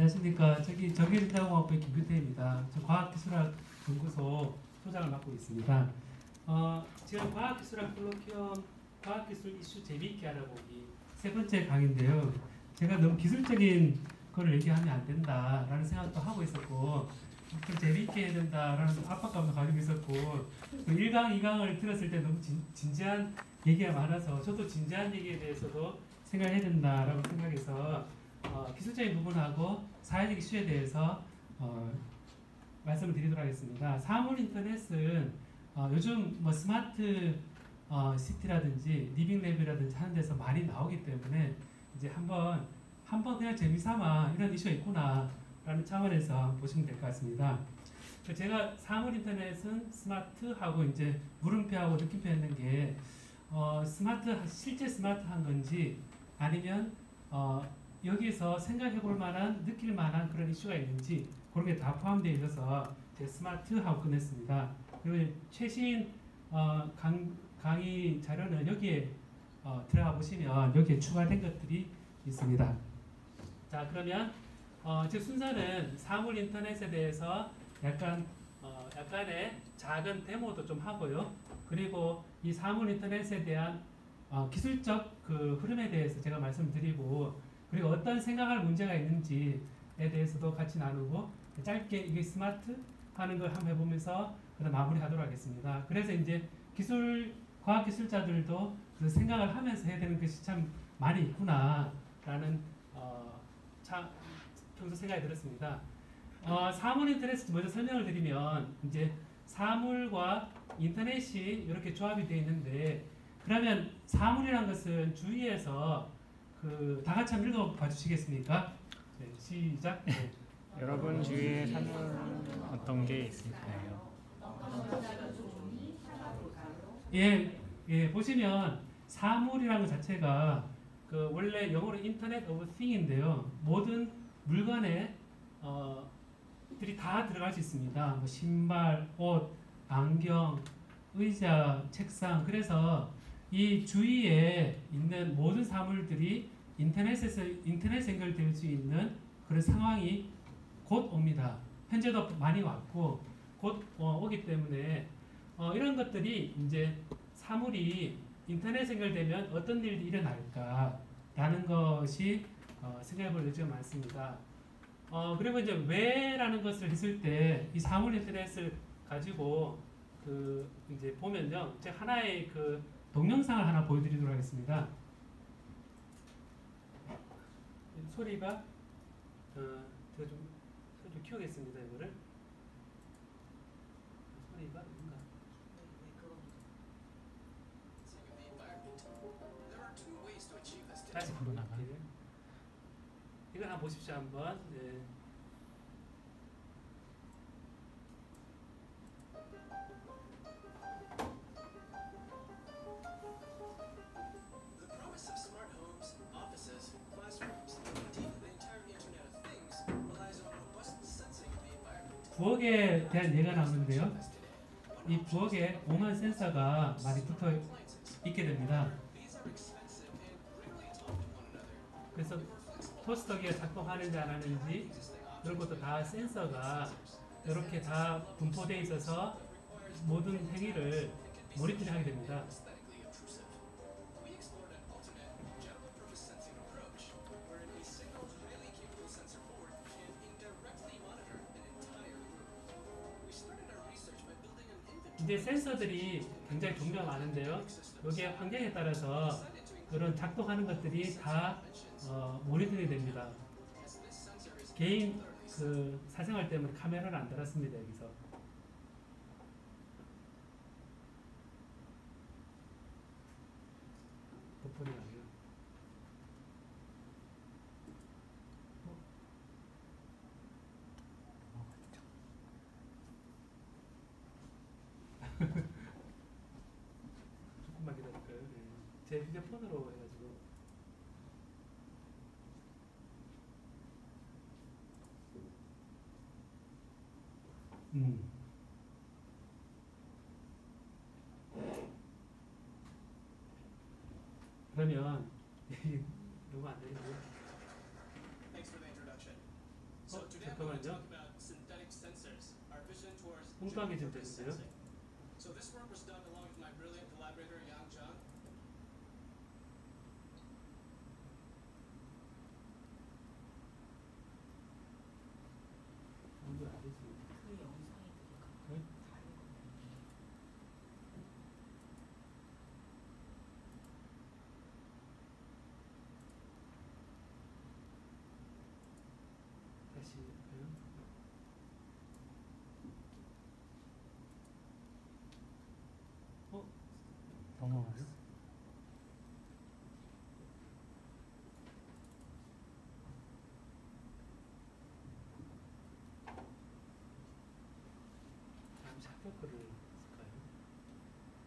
안녕하십니까. 정일대공학부의 김규태입니다. 저 과학기술학 연구소 소장을 맡고 있습니다. 지금 과학기술학 콜로퀴엄 과학기술 이슈 재미있게 알아보기 세 번째 강의인데요. 제가 너무 기술적인 걸 얘기하면 안 된다라는 생각도 하고 있었고 좀 재미있게 해야 된다라는 압박감도 가지고 있었고 1강, 2강을 들었을 때 너무 진지한 얘기가 많아서 저도 진지한 얘기에 대해서도 생각해야 된다라고 생각해서 기술적인 부분하고 사회적 이슈에 대해서 말씀을 드리도록 하겠습니다. 사물 인터넷은 요즘 뭐 스마트 시티라든지 리빙랩이라든지 하는 데서 많이 나오기 때문에 이제 한번 그냥 재미삼아 이런 이슈가 있구나 라는 차원에서 보시면 될 것 같습니다. 제가 사물 인터넷은 스마트하고 이제 물음표하고 느낌표 했는 게 실제 스마트한 건지 아니면 여기서 생각해 볼 만한, 느낄 만한 그런 이슈가 있는지 그런 게 다 포함되어 있어서 제가 스마트하고 끝냈습니다. 그리고 최신 강의 자료는 여기에 들어가 보시면 여기에 추가된 것들이 있습니다. 자, 그러면 제 순서는 사물 인터넷에 대해서 약간의 작은 데모도 좀 하고요. 그리고 이 사물 인터넷에 대한 기술적 그 흐름에 대해서 제가 말씀드리고, 그리고 어떤 생각할 문제가 있는지에 대해서도 같이 나누고, 짧게 이게 스마트 하는 걸 한번 해보면서 마무리하도록 하겠습니다. 그래서 이제 과학기술자들도 그 생각을 하면서 해야 되는 것이 참 많이 있구나라는 평소 생각이 들었습니다. 사물 인터넷 먼저 설명을 드리면, 이제 사물과 인터넷이 이렇게 조합이 되어 있는데, 그러면 사물이란 것은 주위에서 다 같이 한번 읽어봐 주시겠습니까? 네, 시작. 네. 여러분 주위에 사물 어떤 게 있을까요? 예, 보시면 사물이라는 것 자체가 원래 영어로 인터넷 오브 띵인데요. 모든 물건에 들이 다 들어갈 수 있습니다. 뭐 신발, 옷, 안경, 의자, 책상. 그래서 이 주위에 있는 모든 사물들이 인터넷에 연결될 수 있는 그런 상황이 곧 옵니다. 현재도 많이 왔고 곧 오기 때문에 이런 것들이 이제 사물이 인터넷에 연결되면 어떤 일이 일어날까라는 것이 생각해볼 여지가 많습니다. 그리고 이제 왜라는 것을 했을 때 이 사물 인터넷을 가지고 이제 보면요, 제가 하나의 동영상을 하나 보여드리도록 하겠습니다. 소리가 제가 좀 키우겠습니다. 이거를 소리가 뭔가 다시 한번 나갈게요. 이걸 한번 보십시오. 한번. 네. 부엌에 대한 얘기가 나오는데요. 이 부엌에 온갖 센서가 많이 붙어 있게 됩니다. 그래서 토스터기가 작동하는지 안 하는지 이런 것도 다 센서가 이렇게 다 분포되어 있어서 모든 행위를 모니터링하게 됩니다. 이제 센서들이 굉장히 종류가 많은데요. 여기에 환경에 따라서 그런 작동하는 것들이 다 모니터링이 됩니다. 개인 사생활 때문에 카메라를 안 달았습니다. 여기서. 버퍼링 아니에요. 조금만 기다릴까요? 네. 제 휴대폰으로 해가지고. 그러면, 너무 안 되는데요? Thanks for the introduction. This is a 3D printed version of the Earth. It's 3D printed 잠깐만요. 엉뚱하게 좀 됐어요. So this work was done along with my brilliant collaborator Yang Zhang. 연결 안 됐습니다. 그 영상이 되게 네? 다르거든요. 다시 할까요? 넘어갔어. 다음 샤프를 쓸까요?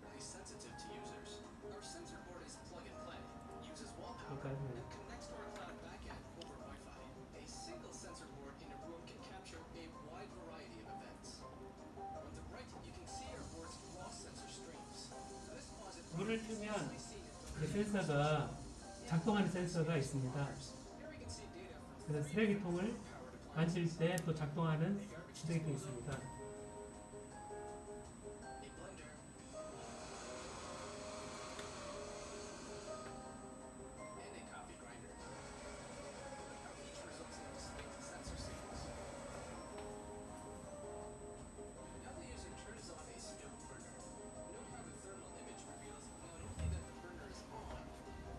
Really sensitive to users. Our sensor board is plug and play, uses wall power, 그럴까요? 네. and connects to our cloud backend over Wi-Fi. A single sensor board in a room can capture a wide variety of events. On the right, you can see our board's raw sensor streams. This closet 물을 틀면 easily seen 그 센서가 작동하는 센서가 있습니다. Here we can see data from 그래서 쓰레기통을 만질 때 또 작동하는 쓰레기통이 있습니다. a blender, and a coffee grinder. Each results in distinct sensor signals. Now the user turns on a stove burner. Note how the thermal image reveals not only that the burner is on,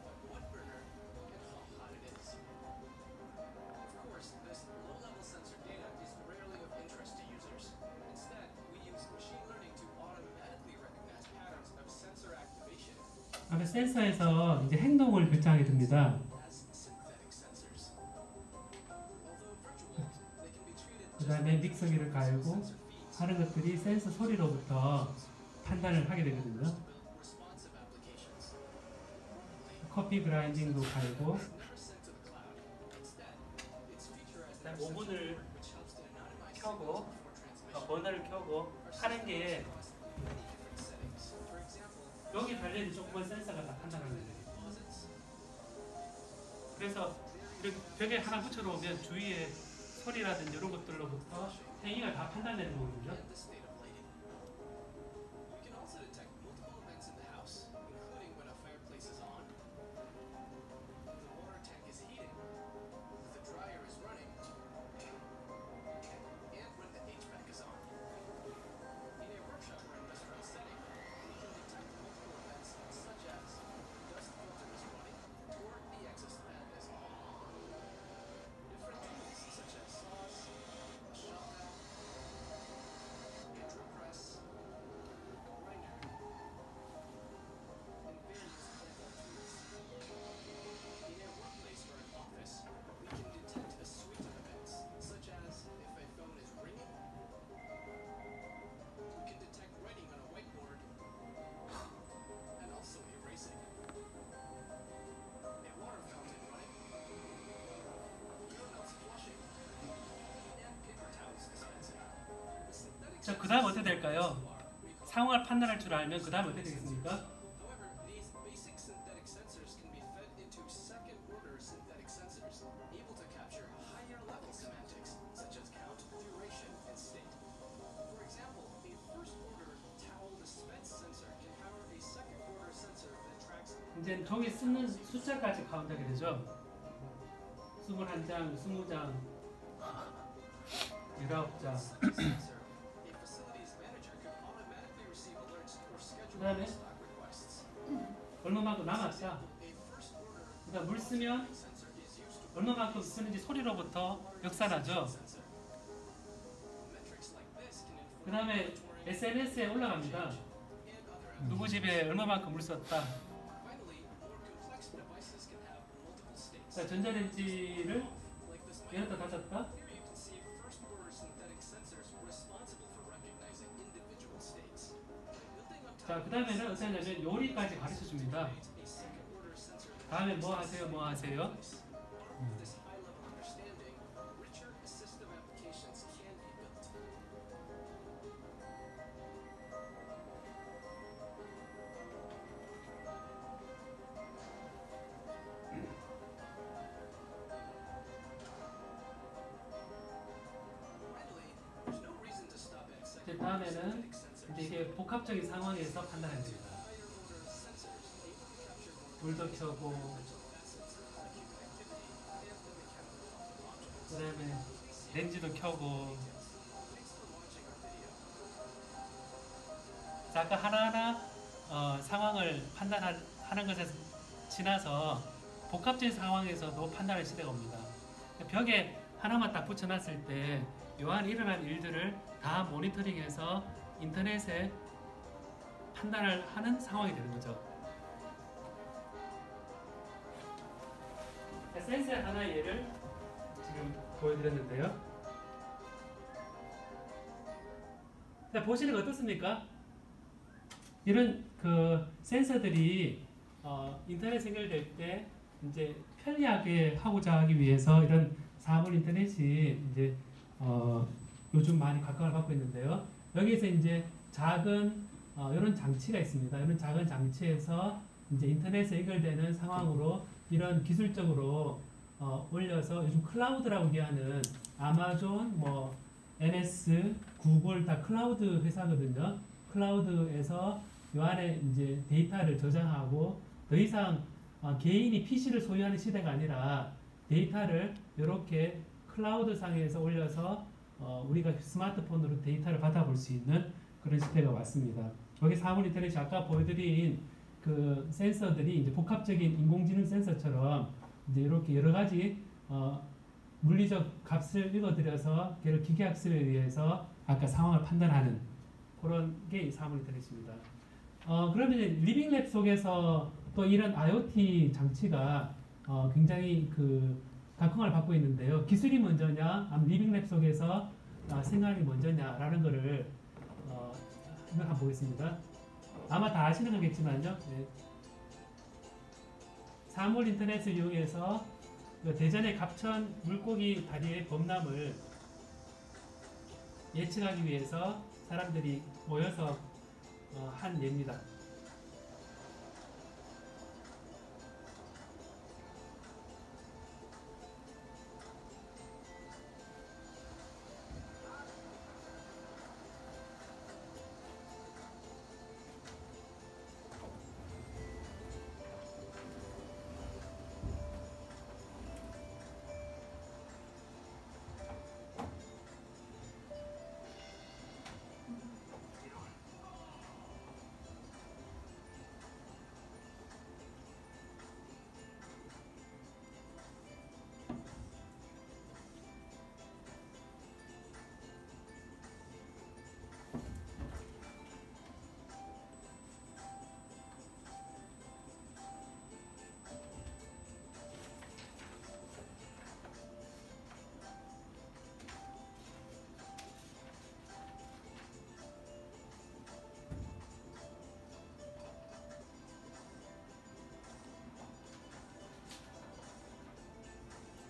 but what burner and how hot it is. Of course, this low-level sensor data is rarely of interest to users. Instead, we use machine learning to automatically recognize patterns of sensor activation 앞에 센서에서 이제 행동을 결정하게 됩니다. as synthetic sensors. Although virtual, they can be treated 그 다음에 믹서기를 갈고 sensor feeds 하는 것들이 센서 소리로부터 판단을 하게 되거든요. to build responsive applications. 커피 그라인딩도 갈고 It's never sent to the cloud. Instead, it's featured as 자, an sensor 오븐을 board, which helps to anonymize 켜고 signals before transmission. 버너를 켜고 하는 게 Across many different settings. For example, 여기 달려있는 조그만 센서가 다 판단하는 거예요. deposits, 그래서 이렇게 벽에 하나 붙여놓으면 주위에 소리라든지 이런 것들로부터 행위가 다 판단되는 거거든요. and the state of lighting. We can also detect multiple events in the house, including when a fireplace is on, the water tank is heating, the dryer is running, and when the HVAC is on. In a workshop or industrial setting, we can detect multiple events such as the dust filter is running or the exhaust fan is on. Different tools such as saws, a shop vac, a drill press, a grinder, and various handheld tools. In a workplace or an office, we can detect a suite of events, such as if a phone is ringing. We can detect writing on a whiteboard, and also erasing. A water fountain running, urinals flushing, and paper towels dispensing. The synthetic 자, 그 다음 어떻게 될까요? sensors are, we call 상황을 판단할 줄 알면 그 다음 어떻게 되겠습니까? However, these basic synthetic sensors can be fed into second-order synthetic sensors, able to capture higher-level semantics, such as count, duration, and state. For example, a first-order towel dispense sensor can power a second-order sensor that tracks 이제 종이 쓰는 숫자까지 카운트하게 되죠. 21장, 20장, 19장. such a sensor. A facilities manager could automatically receive alerts or schedule 그다음에 stock requests. 얼마만큼 남았다. A first-order 그다음 물 쓰면 sensor is used to 얼마만큼 쓰는지 소리로부터 역산하죠. sensor. Metrics like this can inform 그 다음에 SNS에 올라갑니다. and other 누구 집에 얼마만큼 물 썼다. Finally, more complex devices can have multiple states. 자, 전자레인지를 Like this 열었다 microphone. 닫았다. Here you can see first-order synthetic sensors responsible for recognizing individual states. By building on top 자, 그 다음에는 어떻게 하냐면 요리까지 가르쳐 줍니다. a second-order sensor that 다음에 뭐 하세요, 뭐 하세요? armed with this high-level understanding, richer assistive applications can be built. 다음에는 이제 이게 복합적인 상황에서 판단해야 됩니다. 불도 켜고, 그다음에 렌즈도 켜고. 자, 아까 하나하나 상황을 판단하는 것에 지나서 복합적인 상황에서도 판단할 시대가 옵니다. 벽에 하나만 딱 붙여놨을 때 요한 일어난 일들을 다 모니터링해서 인터넷에 판단을 하는 상황이 되는 거죠. 센서의 하나 예를 지금 보여드렸는데요. 자, 보시는 거 어떻습니까? 이런 그 센서들이 인터넷 연결될 때 이제 편리하게 하고자 하기 위해서 이런 사물 인터넷이 이제 요즘 많이 각광을 받고 있는데요. 여기에서 이제 작은 이런 장치가 있습니다. 이런 작은 장치에서 이제 인터넷에 연결되는 상황으로 이런 기술적으로 올려서 요즘 클라우드라고 얘기하는 아마존, 뭐 MS, 구글 다 클라우드 회사거든요. 클라우드에서 요 안에 이제 데이터를 저장하고 더 이상 개인이 PC를 소유하는 시대가 아니라 데이터를 이렇게 클라우드 상에서 올려서 우리가 스마트폰으로 데이터를 받아볼 수 있는 그런 시대가 왔습니다. 여기 사물 인터넷이 아까 보여드린 그 센서들이 이제 복합적인 인공지능 센서처럼 이제 이렇게 여러 가지 물리적 값을 읽어들여서 걔를 기계학습에 의해서 아까 상황을 판단하는 그런 게 사물 인터넷입니다. 그러면 이제 리빙랩 속에서 또 이런 IoT 장치가 굉장히 그 각광을 받고 있는데요. 기술이 먼저냐, 아니면 리빙랩 속에서 생활이 먼저냐라는 거를 한번 보겠습니다. 아마 다 아시는 거겠지만요. 네. 사물 인터넷을 이용해서 대전의 갑천 물고기 다리의 범람을 예측하기 위해서 사람들이 모여서 한 예입니다.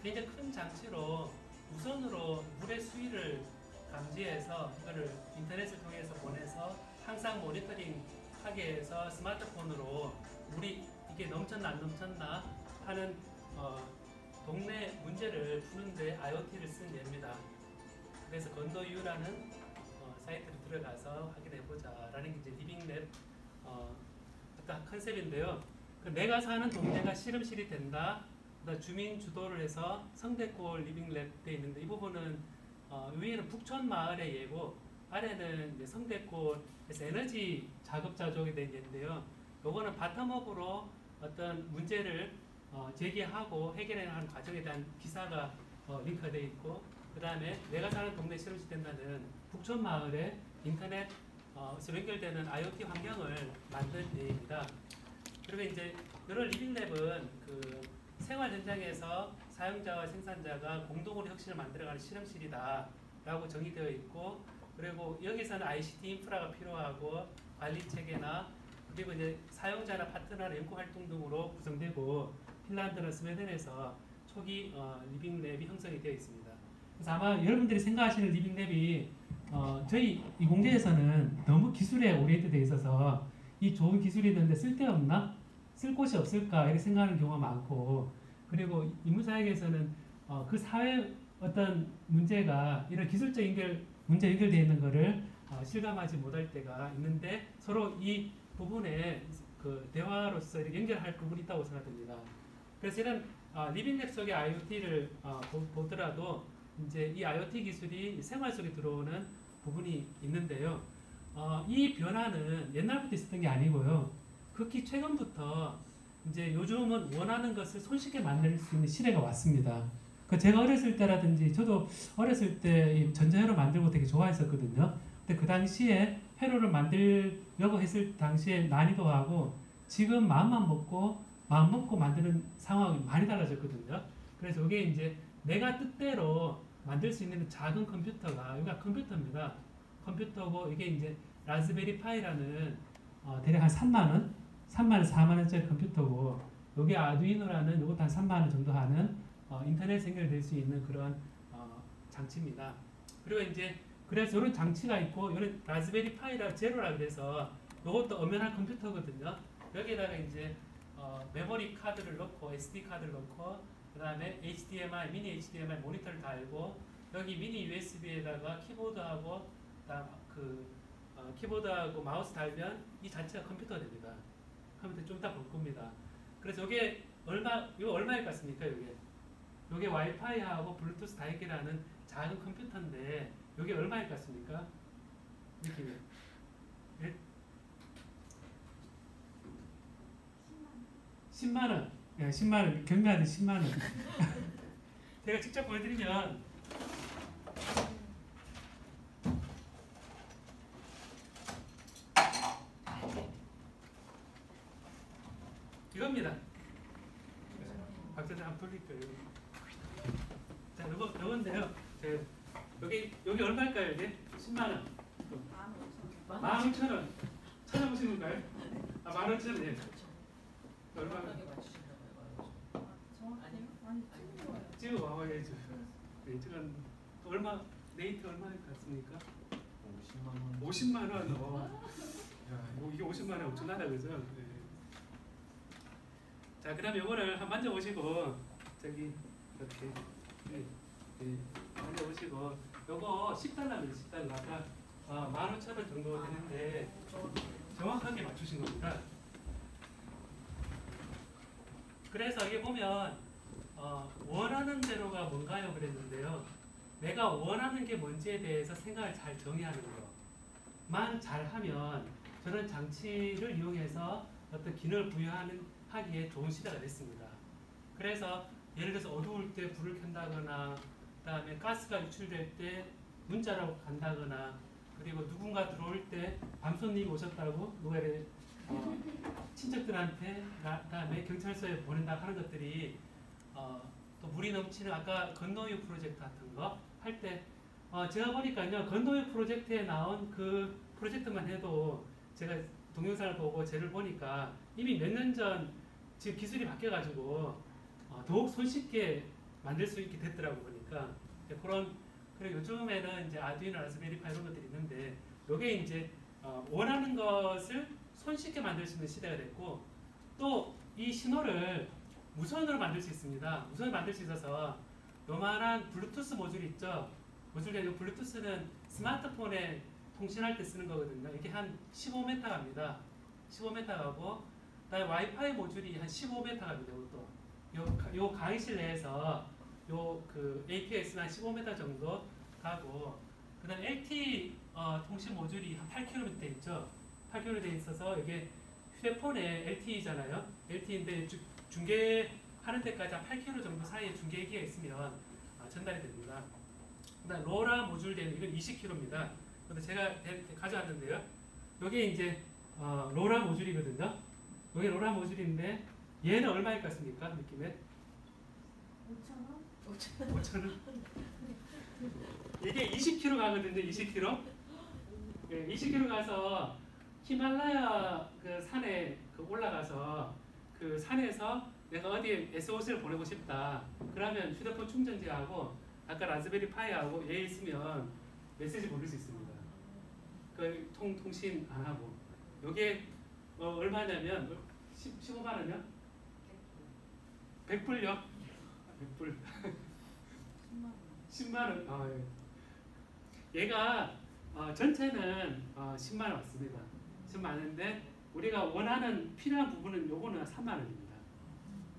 굉장히 큰 장치로 무선으로 물의 수위를 감지해서 이거를 인터넷을 통해서 보내서 항상 모니터링 하게 해서 스마트폰으로 물이 이게 넘쳤나 안 넘쳤나 하는 동네 문제를 푸는데 IoT를 쓴 예입니다. 그래서 건도유라는 사이트를 들어가서 확인해보자라는 게 이제 리빙랩 어떤 컨셉인데요. 내가 사는 동네가 실험실이 된다. 주민 주도를 해서 성대골 리빙랩 돼 있는데 이 부분은 위에는 북촌 마을의 예고 아래는 이제 성대골에서 에너지 자급자족이 된 예인데요. 요거는 바텀업으로 어떤 문제를 제기하고 해결해가는 과정에 대한 기사가 링크되어 있고 그 다음에 내가 사는 동네 실험실 된다는 북촌 마을의 인터넷 연결되는 IoT 환경을 만든 예입니다. 그리고 이제 이런 리빙랩은 그 생활 현장에서 사용자와 생산자가 공동으로 혁신을 만들어가는 실험실이다 라고 정의되어 있고 그리고 여기서는 ICT 인프라가 필요하고 관리 체계나 그리고 이제 사용자나 파트너나 연구 활동 등으로 구성되고 핀란드나 스웨덴에서 초기 리빙랩이 형성이 되어 있습니다. 그래서 아마 여러분들이 생각하시는 리빙랩이 저희 이 공대에서는 너무 기술에 오리엔트 되어 있어서 이 좋은 기술이 있는데 쓸데없나? 쓸 곳이 없을까? 이렇게 생각하는 경우가 많고 그리고 인문사역에서는 그 사회 어떤 문제가 이런 기술적 문제 연결되어 있는 거를 실감하지 못할 때가 있는데 서로 이 부분에 그 대화로서 이렇게 연결할 부분이 있다고 생각됩니다. 그래서 이런 리빙랩 속의 IoT를 보더라도 이제 이 IoT 기술이 생활 속에 들어오는 부분이 있는데요. 이 변화는 옛날부터 있었던 게 아니고요. 극히 최근부터 이제 요즘은 원하는 것을 손쉽게 만들 수 있는 시대가 왔습니다. 그 제가 어렸을 때라든지 저도 어렸을 때 전자회로 만들고 되게 좋아했었거든요. 근데 그 당시에 회로를 만들려고 했을 당시에 난이도하고 지금 마음 먹고 만드는 상황이 많이 달라졌거든요. 그래서 이게 이제 내가 뜻대로 만들 수 있는 작은 컴퓨터가 여기가 컴퓨터입니다. 컴퓨터고 이게 이제 라즈베리 파이라는 대략 한 3만 원, 4만 원짜리 컴퓨터고 요게 아두이노라는 요것도 한 3만 원 정도 하는 인터넷 연결될 수 있는 그런 장치입니다. 그리고 이제 그래서 이런 장치가 있고 이런 라즈베리 파이라 제로라 그래서 요것도 엄연한 컴퓨터거든요. 여기다가 이제 메모리 카드를 넣고 SD 카드를 넣고 그다음에 HDMI, 미니 HDMI 모니터를 달고 여기 미니 USB에다가 키보드하고 그다음 키보드하고 마우스 달면 이 자체가 컴퓨터가 됩니다. 컴퓨터 좀 이따 볼 겁니다. 그래서 이게 이거 얼마일 것 같습니까? 요게 와이파이하고 블루투스 다 연결하는 작은 컴퓨터인데 요게 얼마일 것 같습니까? 느낌이. 예? 10만 원. 예, 10만 원. 경매하는 10만 원. 제가 직접 보여드리면 이겁니다. 박사님 한번 돌릴까요? 자, 요건데요. 여기 얼마일까요? 이게 10만 원. 15,000원. 찾아보시는 건가요? 15,000원. 예. 얼마? 찍어 와야죠. 네, 지금 얼마 레이트 얼마일 것 같습니까? 50만 원. 야, 이게 50만 원 엄청나다 그죠? 네. 자, 그다음 요거를 한번 만져보시고 저기 이렇게 만져보시고 요거 10달러입니다. 10달러. 아까 15,000원 정도 되는데 정확하게 맞추신 겁니다. 그래서 이게 보면 원하는 대로가 뭔가요? 그랬는데요. 내가 원하는 게 뭔지에 대해서 생각을 잘 정의하는 것만 잘하면 저런 장치를 이용해서 어떤 기능을 부여하기에 좋은 시대가 됐습니다. 그래서 예를 들어서 어두울 때 불을 켠다거나 그다음에 가스가 유출될 때 문자라고 간다거나 그리고 누군가 들어올 때 밤손님이 오셨다고 누가 친척들한테 그다음에 경찰서에 보낸다 하는 것들이 또 물이 넘치는 아까 건노유 프로젝트 같은 거 할 때 제가 보니까요 건노유 프로젝트에 나온 그 프로젝트만 해도 제가 동영상을 보고 쟤를 보니까 이미 몇 년 전 지금 기술이 바뀌어가지고 더욱 손쉽게 만들 수 있게 됐더라고 보니까 그리고 요즘에는 이제 아두이노, 라즈베리 파이 이런 것들이 있는데 요게 이제 원하는 것을 손쉽게 만들 수 있는 시대가 됐고 또 이 신호를 무선으로 만들 수 있습니다. 무선으로 만들 수 있어서 요만한 블루투스 모듈이 있죠. 모듈이 블루투스는 스마트폰에 통신할 때 쓰는 거거든요. 이게 한 15m 갑니다. 15m 가고 그다음에 와이파이 모듈이 한 15m 갑니다. 이것도 요 강의실 내에서 요 그 APX는 한 15m 정도 가고 그다음 LTE 통신 모듈이 한 8km 있죠. 8km 돼 있어서 이게 휴대폰에 LTE잖아요. LTE인데 중계하는 데까지 한 8km 정도 사이에 중계기가 있으면 전달이 됩니다. 그다음 로라 모듈 되는 이건 20km입니다. 근데 제가 가져왔는데요. 이게 이제 로라 모듈이거든요. 이게 로라 모듈인데 얘는 얼마일 것 같습니까? 느낌에? 5,000원? 5,000원? 이게 20km 가거든요. 20km. 네, 20km 가서 히말라야 그 산에 올라가서 그 산에서 내가 어디에 SOS를 보내고 싶다. 그러면 휴대폰 충전지하고 아까 라즈베리 파이하고 얘 있으면 메시지 보낼 수 있습니다. 그 통신 안 하고. 요게 얼마냐면 15만 원이요? 100불요? 100불. 10만 원. 예. 얘가 전체는 10만 원 맞습니다. 10만 원인데 우리가 원하는 필요한 부분은 요거는 3만 원입니다.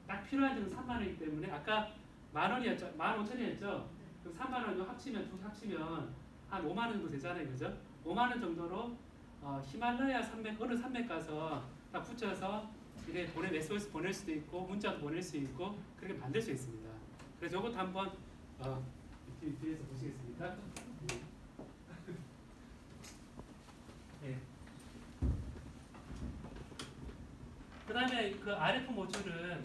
딱 필요한 점은 3만 원이기 때문에 아까 만 원이었죠, 15,000원이었죠. 그럼 3만 원 합치면 두 개 합치면 한 5만 원 정도 되잖아요, 그죠? 5만 원 정도로 히말라야 산맥 어느 산맥 가서 딱 붙여서 이게 SOS 보낼 수도 있고 문자도 보낼 수 있고 그렇게 만들 수 있습니다. 그래서 이것도 한번 뒤에서 보시겠습니까? 네. 그 다음에 그 RF 모듈은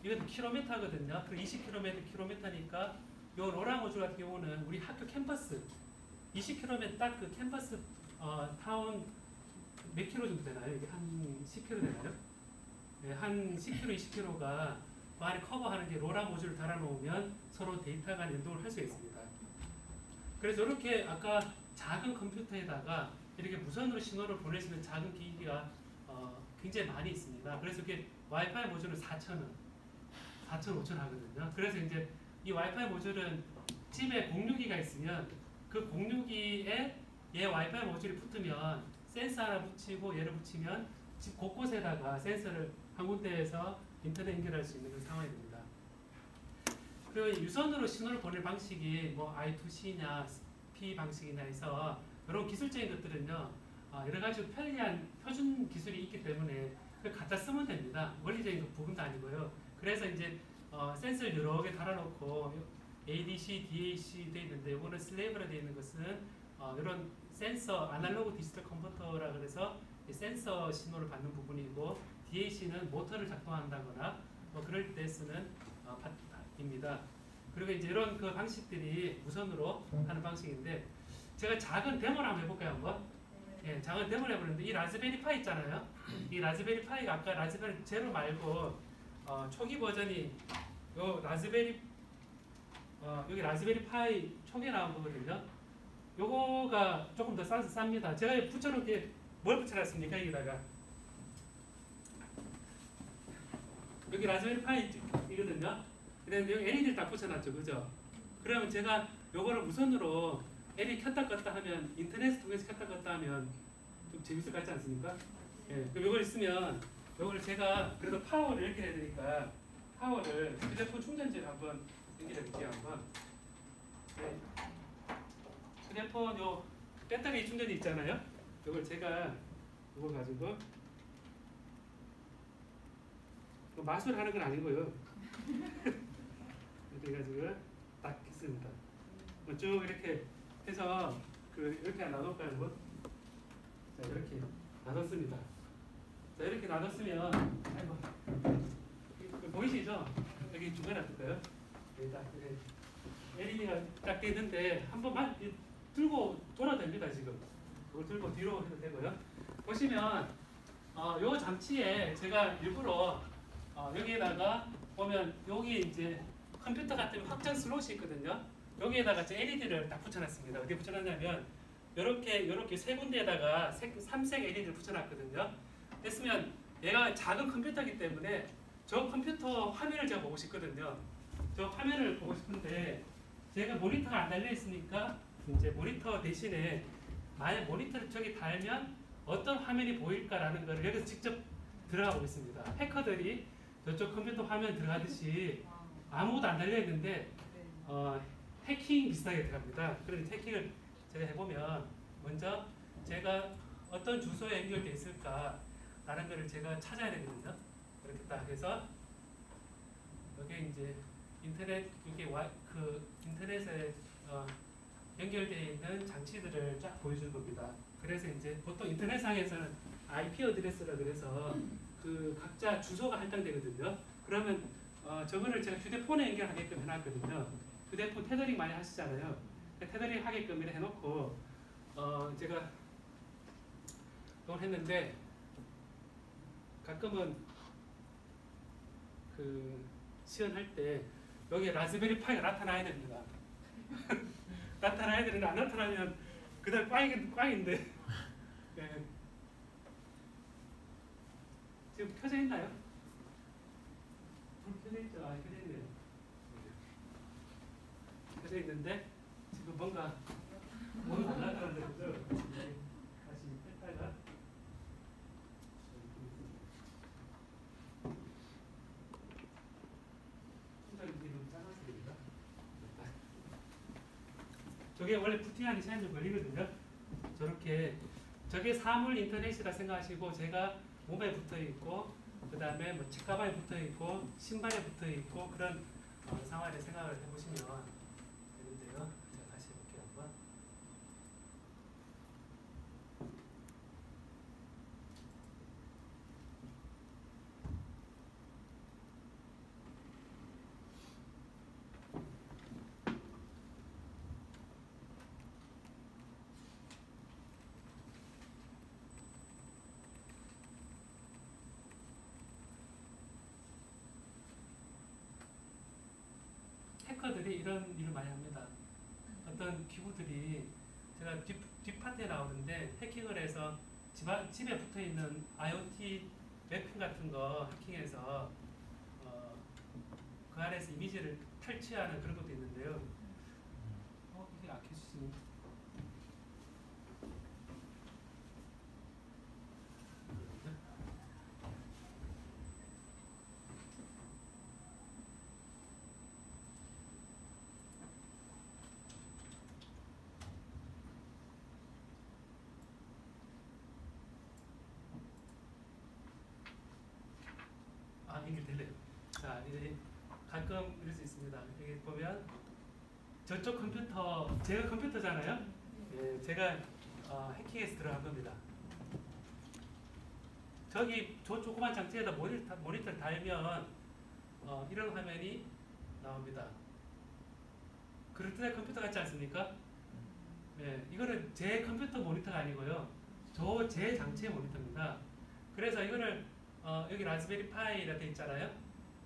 이것도 킬로미터거든요. 그 20km 킬로미터니까 요 로라 모듈 같은 경우는 우리 학교 캠퍼스 20km 딱 그 캠퍼스 타운 몇 킬로 정도 되나요? 이게 한 10킬로 되나요? 네, 한 10킬로, 20킬로가 그 안에 커버하는 게 로라 모듈을 달아놓으면 서로 데이터 간 연동을 할 수 있습니다. 그래서 이렇게 아까 작은 컴퓨터에다가 이렇게 무선으로 신호를 보낼 수 있는 작은 기기가 굉장히 많이 있습니다. 그래서 이게 와이파이 모듈은 4,000원, 4,000, 5,000 하거든요. 그래서 이제 이 와이파이 모듈은 집에 공유기가 있으면 그 공유기에 얘 와이파이 모듈이 붙으면 센서 하나 붙이고 얘를 붙이면 집 곳곳에다가 센서를 한 군데에서 인터넷 연결할 수 있는 그런 상황이 됩니다. 그리고 유선으로 신호를 보낼 방식이 뭐 I2C냐 P 방식이나 해서 이런 기술적인 것들은요 여러 가지 편리한 표준 기술이 있기 때문에 그걸 갖다 쓰면 됩니다. 원리적인 부분도 아니고요. 그래서 이제 센서를 여러 개 달아놓고 ADC, DAC 되어 있는데 이거는 슬레이브로 되어 있는 것은 이런 센서 아날로그 디지털 컨버터라 그래서 센서 신호를 받는 부분이고 DAC는 모터를 작동한다거나 뭐 그럴 때 쓰는 입니다. 그리고 이제 이런 그 방식들이 무선으로 하는 방식인데 제가 작은 데모를 한번 해볼까요 한번? 예, 작은 데모를 해보는데 이 라즈베리 파이 있잖아요. 이 라즈베리 파이가 아까 라즈베리 제로 말고 초기 버전이 요 라즈베리 여기 라즈베리 파이 초기에 나온 거거든요. 요거가 조금 더 쌉니다. 제가 붙여놓게 뭘 붙여놨습니까? 여기다가 여기 라즈베리 파이거든요. 그런데 여기 LED를 딱 붙여놨죠, 그죠? 그러면 제가 요거를 무선으로 LED 켰다 껐다 하면 인터넷 통해서 켰다 껐다 하면 좀 재밌을 것 같지 않습니까? 예, 그럼 요걸 있으면 요걸 제가 그래도 파워를 연결해야 되니까 파워를 휴대폰 충전지를 한번 연결해 볼게요, 한번. 네. 휴대폰 요 배터리 충전이 있잖아요. 요걸 제가 이걸 가지고 마술 하는 건 아니고요. 이렇게 해가지고 딱 했습니다. 쭉 이렇게 해서 이렇게 나눠볼까요, 여러분? 자, 이렇게 나눴습니다. 자, 이렇게 나눴으면 아이고 보이시죠? 여기 중간에 놔둘까요? 여기 딱 LED가 딱 돼 있는데 한 번만 들고 돌아도 됩니다. 지금 이걸 들고 뒤로 해도 되고요. 보시면 요 장치에 제가 일부러 여기에다가 보면 여기 이제 컴퓨터 같은 확장 슬롯이 있거든요. 여기에다가 제 LED를 딱 붙여놨습니다. 어디 붙여놨냐면 이렇게 세 군데에다가 삼색 LED를 붙여놨거든요. 됐으면 얘가 작은 컴퓨터이기 때문에 저 컴퓨터 화면을 제가 보고 싶거든요. 저 화면을 보고 싶은데 제가 모니터가 안 달려 있으니까 이제 모니터 대신에 만약 모니터를 저기 달면 어떤 화면이 보일까라는 것을 여기서 직접 들어가고 있습니다. 해커들이 저쪽 컴퓨터 화면 들어가듯이 아무것도 안 달려 있는데 해킹 비슷하게 들어갑니다. 그런데 해킹을 제가 해보면 먼저 제가 어떤 주소에 연결되어 있을까라는 것을 제가 찾아야 되거든요. 이렇게 딱 해서 여기 이제 인터넷 인터넷에 연결되어 있는 장치들을 쫙 보여줄 겁니다. 그래서 이제 보통 인터넷상에서는 IP 어드레스라 그래서 그 각자 주소가 할당되거든요. 그러면 저거를 제가 휴대폰에 연결하게끔 해놨거든요. 휴대폰 테더링 많이 하시잖아요. 테더링 하게끔 이렇게 해놓고 제가 그걸 했는데 가끔은 시연할 때 여기에 라즈베리 파이가 나타나야 됩니다. 나타나야 되는데 안 나타나면 그다음 꽝인데. 네. 지금 켜져 있나요? 불 켜져 있죠? 켜져 있네요. 켜져 있는데 지금 뭔가 오늘 올라가는데 그죠? 다시 뺐다가 순간 이게 너무 작아서 그런가? 저게 원래 부팅하는 시간이 좀 걸리거든요. 저렇게 저게 사물 인터넷이라 생각하시고 제가 몸에 붙어 있고 그 다음에 뭐 책가방에 붙어 있고 신발에 붙어 있고 그런 상황에 생각을 해보시면 되는데요. 제가 다시 해볼게요 한번. 해커들이 이런 일을 많이 합니다. 어떤 기구들이 제가 뒷파트에 나오는데 해킹을 해서 집에 붙어 있는 IoT 웹핑 같은 거 해킹해서 그 안에서 이미지를 탈취하는 그런 것도 있는데요. 이게 아키수니 연결될래요. 자, 이제 가끔 이럴 수 있습니다. 여기 보면 저쪽 컴퓨터, 제가 컴퓨터잖아요. 예, 제가 해킹해서 들어간 겁니다. 저기 저 조그만 장치에다 모니터를 달면 이런 화면이 나옵니다. 그럴듯한 컴퓨터 같지 않습니까? 예, 이거는 제 컴퓨터 모니터가 아니고요. 제 장치의 모니터입니다. 그래서 이거를 여기 라즈베리 파이라 돼 있잖아요.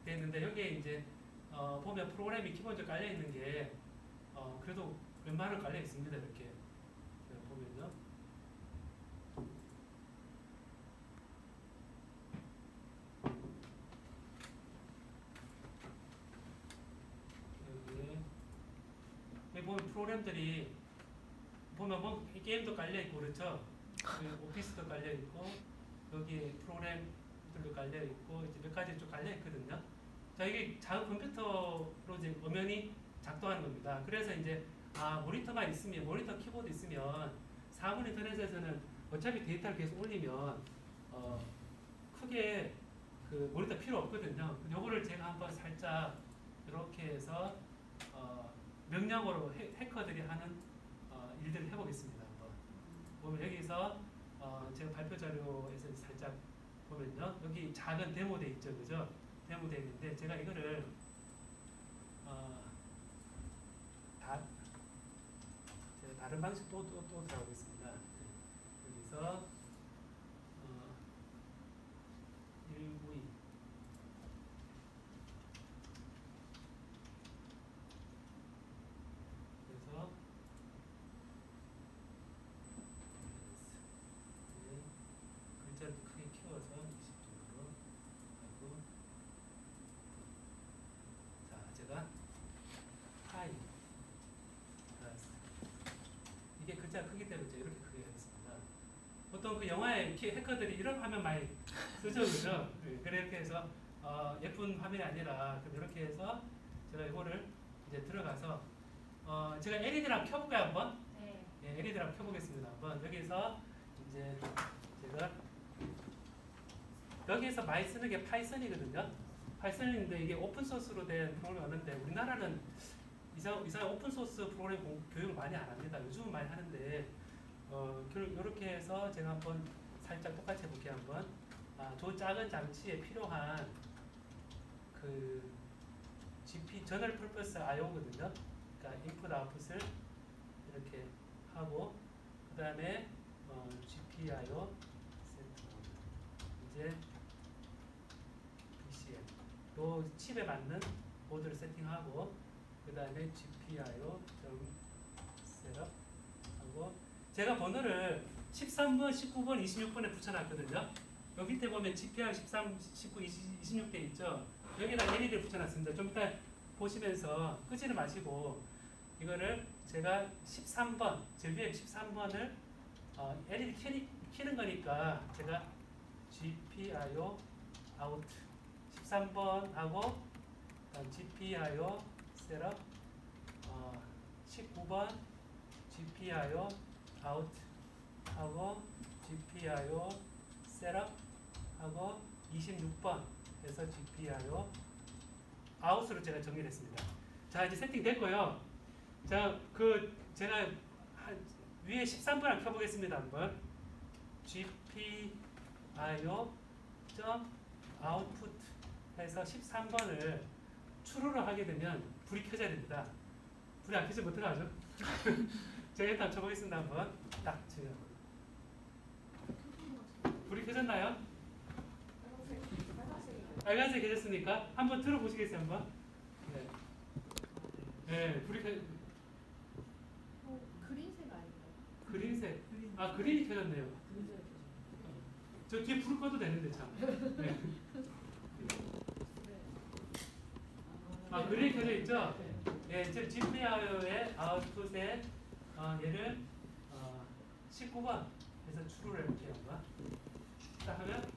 돼 있는데 여기에 이제 보면 프로그램이 기본적으로 깔려 있는 게 그래도 웬만하면 깔려 있습니다. 이렇게 보면요. 여기 보면 프로그램들이 보면 뭐 게임도 깔려 있고 그렇죠. 오피스도 깔려 있고 여기 프로그램들도 깔려 있고 이제 몇 가지 좀 깔려 있거든요. 자, 이게 작은 컴퓨터로 이제 엄연히 작동하는 겁니다. 그래서 이제 모니터만 있으면 모니터 키보드 있으면 사물 인터넷에서는 어차피 데이터를 계속 올리면 크게 그 모니터 필요 없거든요. 요거를 제가 한번 살짝 이렇게 해서 명령어로 해커들이 하는 일들을 해보겠습니다. 한번 보면 여기서 제가 발표 자료에서 살짝 보면요, 여기 작은 데모돼 있죠, 그죠? 데모돼 있는데 제가 이거를 제가 다른 방식 또 들어가겠습니다. 여기서 192 그래서 글자를 크게 키워서 20 정도로 하고, 자, 제가 하이 이게 글자 크기 때문에 이렇게 크게 하겠습니다. 보통 그 영화에 해커들이 이런 화면 많이 쓰죠, 그죠? 그렇게 해서 예쁜 화면이 아니라 이렇게 해서 제가 이거를 이제 들어가서 제가 LED를 한번 켜볼까요, 한번? 네. 예, LED를 한번 켜보겠습니다. 한번 여기서 이제 제가 여기에서 많이 쓰는 게 파이썬이거든요. 파이썬인데 이게 오픈 소스로 된 프로그램이 왔는데 우리나라는 이상 오픈 소스 프로그램 교육을 많이 안 합니다. 요즘은 많이 하는데 이렇게 해서 제가 한번 살짝 똑같이 해볼게요. 한번 저 작은 장치에 필요한 그 GP General Purpose I/O거든요. 그러니까 인풋 아웃풋을 이렇게 하고 그 다음에 GPIO 세트 이제 BCM 요 칩에 맞는 보드를 세팅하고 그 다음에 GPIO 셋업 하고 제가 번호를 13번, 19번, 26번에 붙여놨거든요. 여기 밑에 보면 GPIO 13, 19, 26대 있죠. 여기다 LED를 붙여놨습니다. 좀 이따 보시면서 끄지를 마시고 이거를 제가 13번, 제비에 13번을 LED 키는 거니까 제가 GPIO out 13번 하고 GPIO 셋업 19번 GPIO out 하고 GPIO 셋업 하고 26번 해서 GPIO out으로 제가 정리를 했습니다. 자, 이제 세팅 됐고요. 자, 제가 위에 13번을 켜보겠습니다. 한번 GPIO output 해서 13번을 추루를 하게 되면 불이 켜져야 됩니다. 불이 안 켜지면 어떡하죠? 제가 일단 쳐보겠습니다. 한번 딱 지금 불이 켜졌나요? 빨간색 켜졌으니까 한번 들어보시겠어요? 한번. 네. 네, 불이 켜. 그린색 아닌가요? 그린색. 아, 그린이 켜졌네요. 저 뒤에 불 꺼도 되는데 참. 네. 아, 그린이 켜져 있죠? 예, 이제 GPIO의 아웃풋에 얘를 19번 해서 추루를 이렇게 한번 딱 하면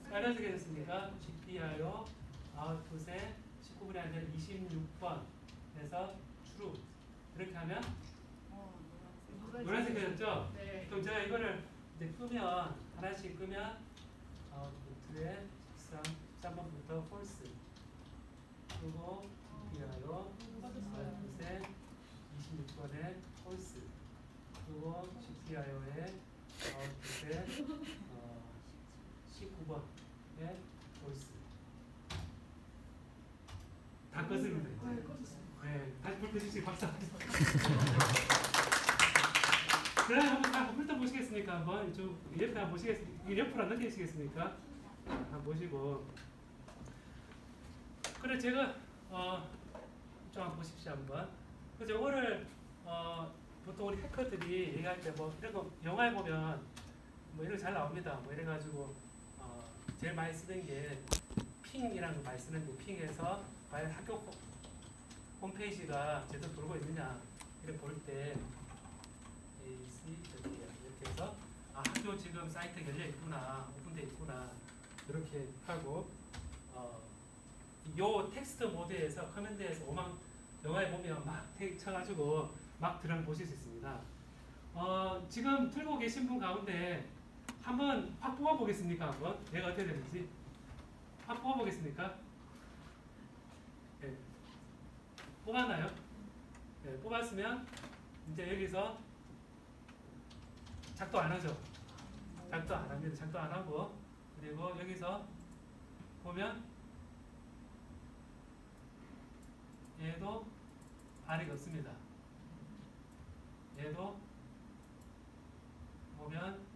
빨간색이 됐으니까 GPIO 아웃풋에 19번이 아니라 26번 해서 추루 이렇게 하면 노란색 되었죠? 네. 그럼 제가 이거를 이제 끄면 하나씩 끄면 아웃풋에 13번부터 폴스 그리고 GPIO 아웃풋에 26번에 폴스 그리고 GPIO의 아웃풋에 19번에 폴스 다 껐습니다. 네, 다시 불 켜주시기 박수. 그럼 한번 다 훑어보시겠습니까? 한번 이쪽 옆에 한번 보시겠습니까? 옆으로 안 넘기시겠습니까? 한번 보시고. 그래 제가 좀 한번 보십시오 한번. 그래서 이거를 보통 우리 해커들이 얘기할 때 뭐 이런 거 영화에 보면 뭐 이런 거 잘 나옵니다. 뭐 이래가지고 제일 많이 쓰는 게 핑이라는 거 많이 쓰는데 핑에서 과연 학교 홈페이지가 제대로 돌고 있느냐 이렇게 볼 때 AC 이렇게 해서 학교 지금 사이트 열려 있구나 오픈돼 있구나 이렇게 하고 요 텍스트 모드에서 커맨드에서 영화에 보면 막 쳐가지고 막 들어가 보실 수 있습니다. 지금 틀고 계신 분 가운데 한번 확 뽑아 보겠습니까? 한번 얘가 어떻게 되는지 확 뽑아 보겠습니까? 네. 뽑았나요? 네, 뽑았으면 이제 여기서 작동 안 하죠? 작동 안 합니다. 작동 안 하고 그리고 여기서 보면 얘도 발이 없습니다. 얘도 보면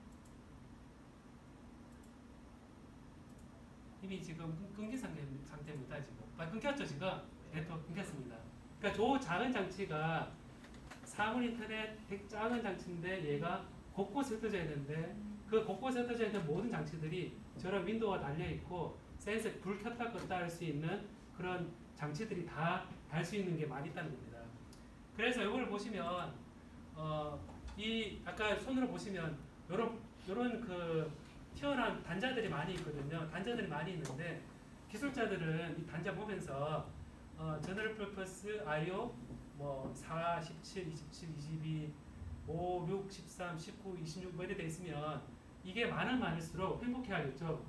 이미 지금 끊긴 상태입니다. 지금 끊겼죠? 지금 네트워크 끊겼습니다. 그러니까 저 작은 장치가 사물 인터넷 되게 작은 장치인데 얘가 곳곳에 흩어져야 되는데 그 곳곳에 흩어져 있는 모든 장치들이 저런 윈도우가 달려 있고 센서 불 켰다 껐다 할 수 있는 그런 장치들이 다 달 수 있는 게 많이 있다는 겁니다. 그래서 이걸 보시면 이 아까 손으로 보시면 요런 그 튀어나온 단자들이 많이 있거든요. 단자들이 많이 있는데 기술자들은 이 단자 보면서 저널 퍼포스 IO 뭐 4, 17, 27, 22, 5, 6, 13, 19, 26 뭐 이렇게 돼 있으면 이게 많을수록 행복해하겠죠.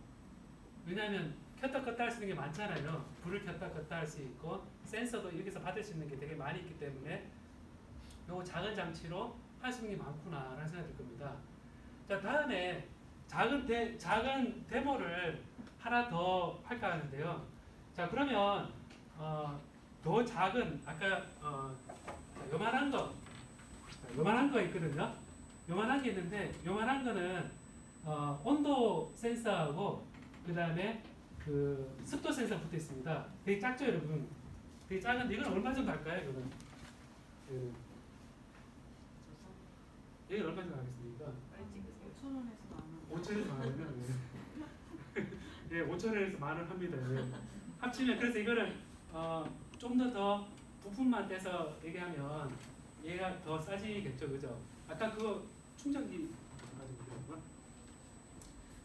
왜냐하면 켰다 껐다 할 수 있는 게 많잖아요. 불을 켰다 껐다 할 수 있고 센서도 여기서 받을 수 있는 게 되게 많이 있기 때문에 요 작은 장치로 할 수 있는 게 많구나라는 생각이 들 겁니다. 자, 다음에 작은 데모를 하나 더 할까 하는데요. 자, 그러면 더 작은 아까 요만한 거 있거든요. 요만한 게 있는데 요만한 거는 온도 센서하고 그 다음에 그 습도 센서 붙어 있습니다. 되게 작죠, 여러분? 되게 작은데 이건 얼마 정도 할까요, 이거는? 얘는 얼마 정도 하겠습니까? 5,000원에서 만 원. 5천원에서 만 원이면 예, 5천원에서 만 원 합니다. 예. 합치면 그래서 이거를 좀 더 부품만 떼서 얘기하면 얘가 더 싸지겠죠, 그죠? 아까 그거 충전기 가지고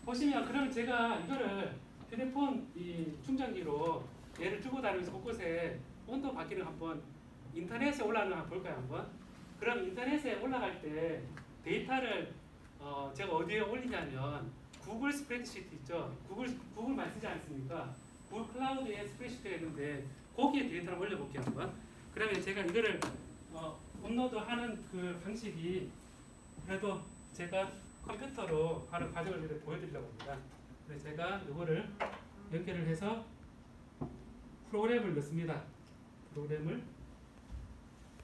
보시면 그럼 제가 이거를 휴대폰 이 충전기로 얘를 들고 다니면서 곳곳에 온도 바뀌는 거 한번 인터넷에 올라가는 거 한번 볼까요, 한번? 그럼 인터넷에 올라갈 때 데이터를 제가 어디에 올리냐면 구글 스프레드시트 있죠? 구글 많이 쓰지 않습니까? 구글 클라우드에 스프레드시트가 있는데 거기에 데이터를 올려볼게요, 한번. 그러면 제가 이거를 업로드하는 그 방식이 그래도 제가 컴퓨터로 하는 과정을 이렇게 보여드리려고 합니다. 그래서 제가 이거를 연결을 해서 프로그램을 넣습니다. 프로그램을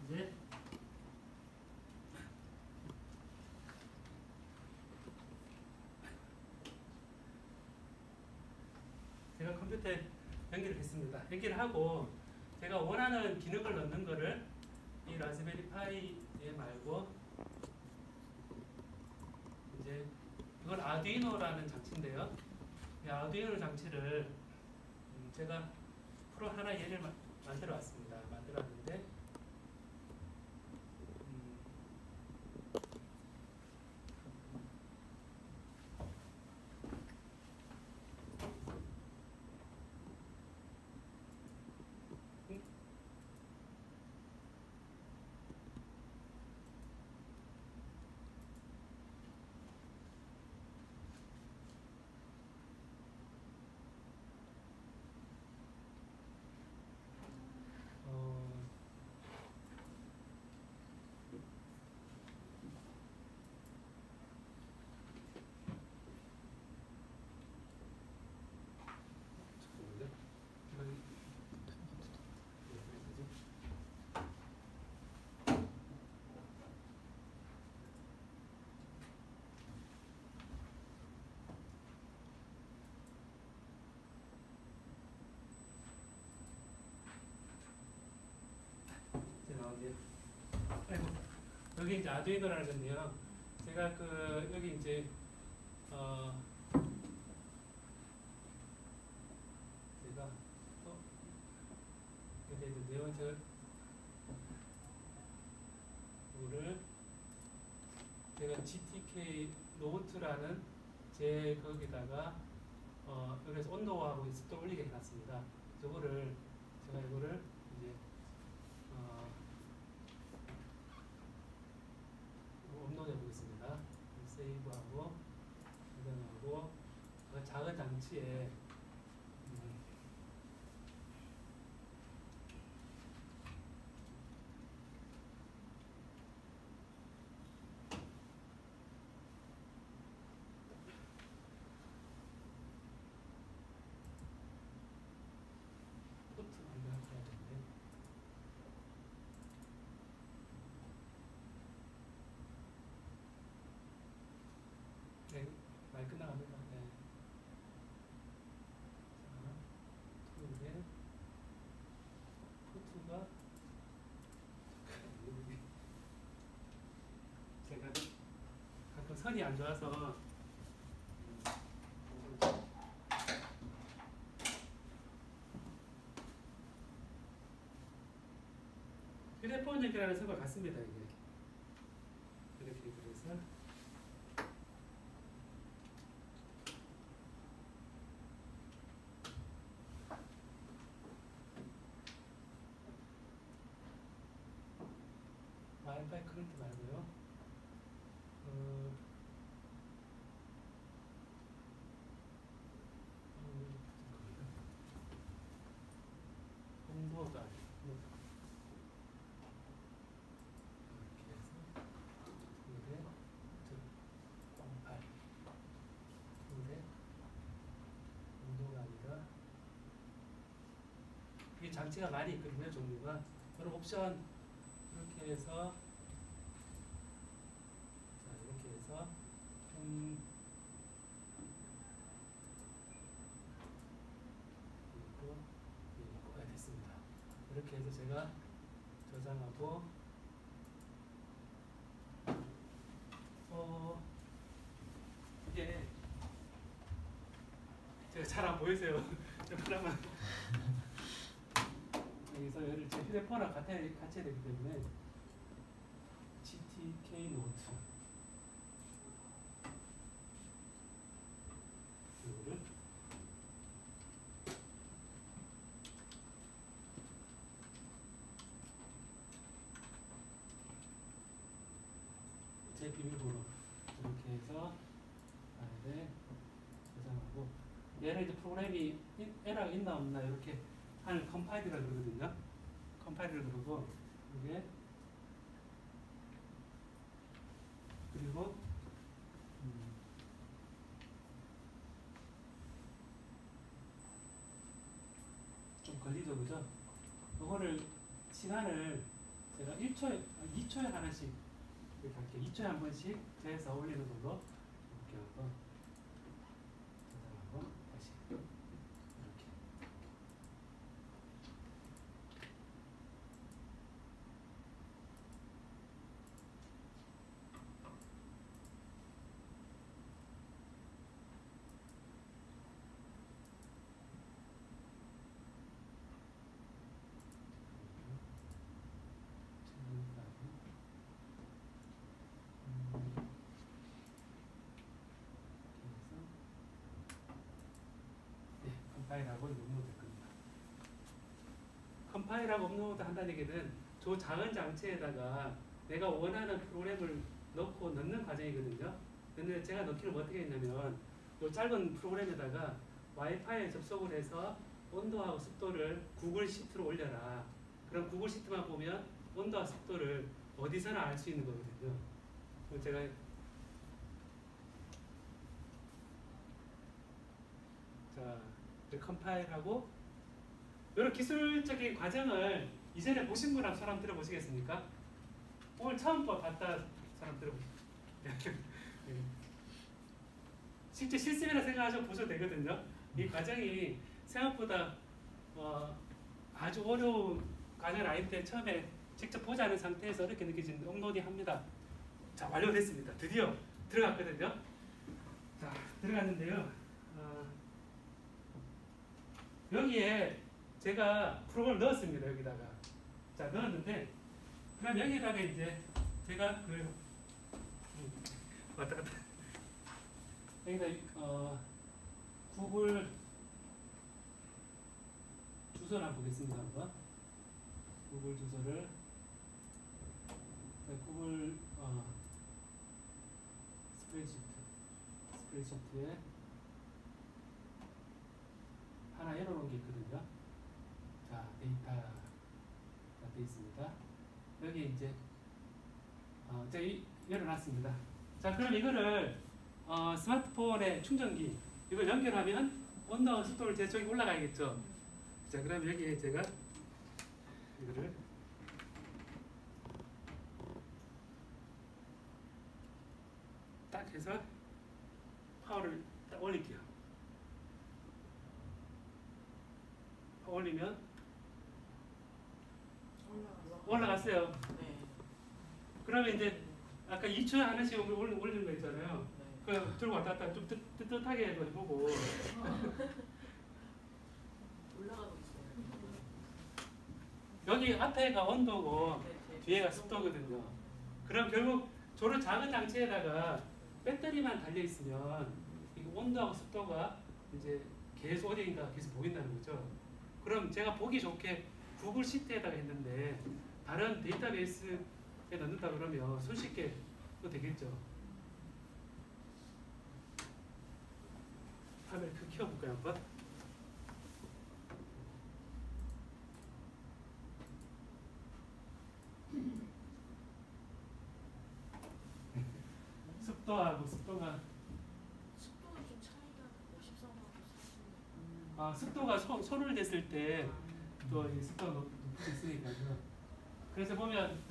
이제 제가 컴퓨터에 연결을 했습니다. 연결을 하고 제가 원하는 기능을 넣는 거를 이 라즈베리 파이에 말고 이제 이건 아두이노라는 장치인데요. 이 아두이노 장치를 제가 프로 하나 예를 만들어 왔습니다. 만들어 왔는데 아이고, 여기 이제 아두이노라는 건데요. 제가 그 여기 이제 제가 이렇게 있는데요. 이거를 제가 GTK 노트라는 제 거기다가 여기서 온도하고 습도 올리게 해놨습니다. 저거를 제가 이거를 이제 업로드 해보겠습니다. 세이브하고 저장하고 그 작은 장치에 포트 만들어야 되는데 네, 많이 끝나갑니다. 네. 자, 툴에 포트가 제가 가끔 선이 안 좋아서 휴대폰 연결하는 선과 같습니다. 이게 이렇게 그래서 와이파이 커넥트 말고요. 홍보가 이렇게 해서 208 2에 온도가 아니라 이게 장치가 많이 있거든요. 종류가 그럼 옵션 이렇게 해서 자 이렇게 해서 그리고 됐습니다. 이렇게 해서 제가 저장하고 이게 제가 잘 안 보이세요. 하나만 여기서 얘를 휴대폰하고 같이 해야 되기 때문에 GTK 노트 이거를 제 비밀번호 이렇게 해서 파일에 저장하고 얘는 이제 프로그램이 에러가 있나 없나 이렇게 하는 컴파일이라 그러거든요. 컴파일을 그러고 이게 그리고 좀 걸리죠, 그죠? 이거를 시간을 제가 1초에 2초에 하나씩 이렇게 할게요. 2초에 한 번씩 재서 올리는 걸로 이렇게 하고 저장하고 다시 이렇게 컴파일하고 업로드 될 겁니다. 컴파일하고 업로드 한다는 얘기는 저 작은 장치에다가 내가 원하는 프로그램을 넣는 과정이거든요. 근데 제가 넣기를 어떻게 했냐면 이 짧은 프로그램에다가 와이파이에 접속을 해서 온도하고 습도를 구글 시트로 올려라. 그럼 구글 시트만 보면 온도와 습도를 어디서나 알 수 있는 거거든요. 그럼 제가 자 이렇게 컴파일하고 이런 기술적인 과정을 이전에 보신 분 한 사람 들어보시겠습니까? 오늘 처음 봤다 사람 들어보시죠. 실제 실습이라 생각하셔서 보셔도 되거든요. 이 과정이 생각보다 아주 어려운 과정은 아닌데 처음에 직접 보지 않은 상태에서 이렇게 느껴지는데 업로드 합니다. 자, 완료됐습니다. 드디어 들어갔거든요. 자, 들어갔는데요. 여기에 제가 프로그램을 넣었습니다. 여기다가. 자, 넣었는데 그럼 여기다가 이제 제가 왔다 갔다 여기다 구글 주소를 한번 보겠습니다. 한번 구글 주소를 구글 스프레드시트에 하나 열어놓은 게 있거든요. 자, 데이터가 되어 있습니다. 여기 이제 제가 열어놨습니다. 자, 그럼 이거를 스마트폰의 충전기 이걸 연결하면 온도와 습도를 제 쪽에 올라가야겠죠. 자, 그럼 여기에 제가 이거를 딱 해서 파워를 딱 올릴게요. 올리면 올라갔어요. 네. 그러면 이제 아까 2초에 하나씩 올리는 거 있잖아요. 네. 그 들고 왔다 갔다 좀 뜨뜻하게 해보고 올라가고 있어요. 여기 앞에가 온도고 네, 뒤에가 습도거든요. 그럼 결국 저런 작은 장치에다가 배터리만 달려 있으면 이 온도하고 습도가 이제 계속 어디인가 계속 보인다는 거죠. 그럼 제가 보기 좋게 구글 시트에다가 했는데 다른 데이터베이스에 넣는다 그러면 손쉽게 또 되겠죠. 화면을 크 키워볼까요 한번? 습도가 습도가 좀 차이가 53하고 40. 습도가 손을 댔을 때 또 습도가 높을 수 있으니까요. 그래서 보면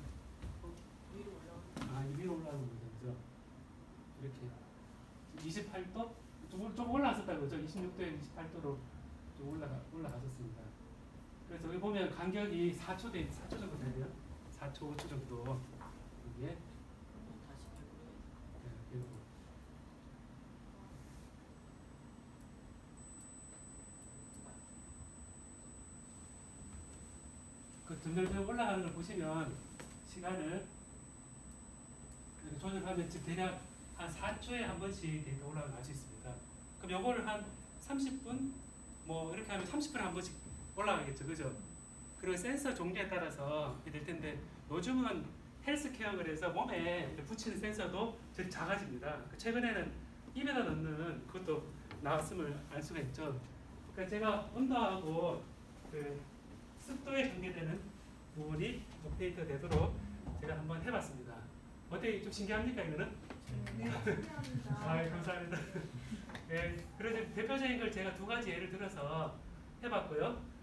위로 올라가는. 위로 올라가는 거죠. 이렇게 28도? 좀 올라갔었다고 그죠? 26도에 28도로 좀 올라갔었습니다. 그래서 여기 보면 간격이 4초 정도 되네요. 4초, 5초 정도. 이게 다시 그리고 그 점점 올라가는 걸 보시면 시간을 이렇게 조절하면 지금 대략 한 4초에 한 번씩 데이터 올라갈 수 있습니다. 그럼 요거를 한 30분 뭐 이렇게 하면 30분에 한 번씩 올라가겠죠, 그죠? 그리고 센서 종류에 따라서 이렇게 될 텐데 요즘은 헬스케어 그래서 몸에 붙이는 센서도 저리 작아집니다. 최근에는 입에다 넣는 그것도 나왔음을 알 수가 있죠. 그러니까 제가 온도하고 그 습도에 관계되는 부분이 업데이트 되도록 제가 한번 해봤습니다. 어떻게 좀 신기합니까 이거는? 네, 신기합니다. 아, 감사합니다. 네, 그래서 대표적인 걸 제가 두 가지 예를 들어서 해봤고요.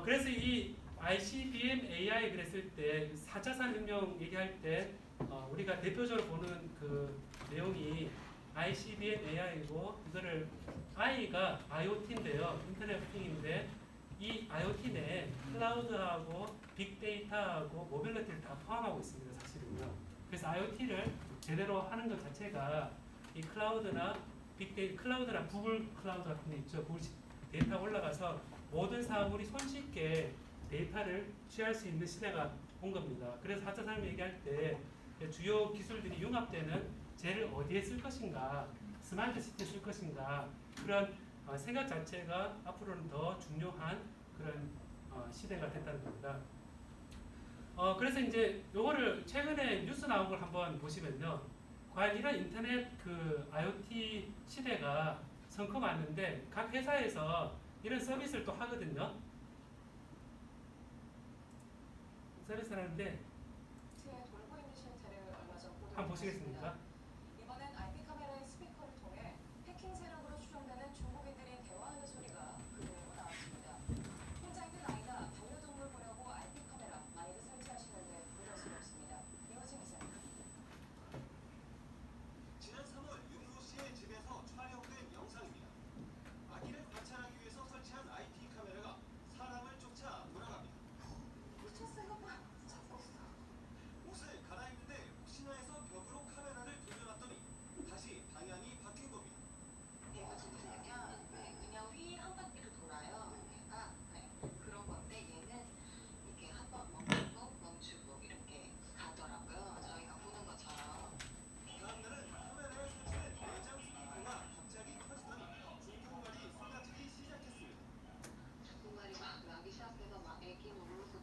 그래서 이 ICBM AI 그랬을 때 4차 산업혁명 얘기할 때 우리가 대표적으로 보는 그 내용이 ICBM AI고 이거를 I가 IoT인데요. 인터넷 오브 띵인데 이 IoT 내에 클라우드하고 빅데이터하고 모빌리티를 다 포함하고 있습니다. 사실은요. 그래서 IoT를 제대로 하는 것 자체가 이 클라우드나 빅데이터, 클라우드나 구글 클라우드 같은 데 있죠. 구글 데이터가 올라가서 모든 사물이 손쉽게 데이터를 취할 수 있는 시대가 온 겁니다. 그래서 4차 산업 얘기할 때 주요 기술들이 융합되는 쟤를 어디에 쓸 것인가, 스마트 시티에 쓸 것인가 그런 생각 자체가 앞으로는 더 중요한 그런 시대가 됐다는 겁니다. 그래서 이제 요거를 최근에 뉴스 나온 걸 한번 보시면요. 과연 이런 인터넷 그 IoT 시대가 성큼 왔는데 각 회사에서 이런 서비스를 또 하거든요. 서비스를 하는데 돌고 있는 실태를 얼마 전 한번 보시겠습니까? 이번엔 IP 카메라의 스피커를 통해 해킹 세력으로 추정되는 중국인들이 대화하는 소리가 그대로 나왔습니다. 혼자 있는 아이나 반려동물 보려고 IP 카메라 많이들 설치하시는데 부담스럽습니다. 이호진 기자입니다. 지난 3월 윤모 씨의 집에서 촬영된 영상입니다. 아기를 관찰하기 위해서 설치한 IP 카메라가 사람을 쫓아 돌아갑니다. 미쳤어요, 오빠. 잡았어. 옷을 갈아입는데 혹시나 해서 벽으로 카메라를 돌려놨더니 다시 방향이 바뀐 겁니다. 얘가 지금 뭐냐면 그냥 휘 한 바퀴로 돌아요. 얘가 그런 건데 얘는 이게 한 번 멈추고 이렇게 가더라고요. 저희가 보는 것처럼. 다음 날은 카메라에 설치된 내장 스피커가 갑자기 터지더니 중국말이 쏟아지기 시작했습니다. 중국말이 막 나기 시작해서 막 애기 놀고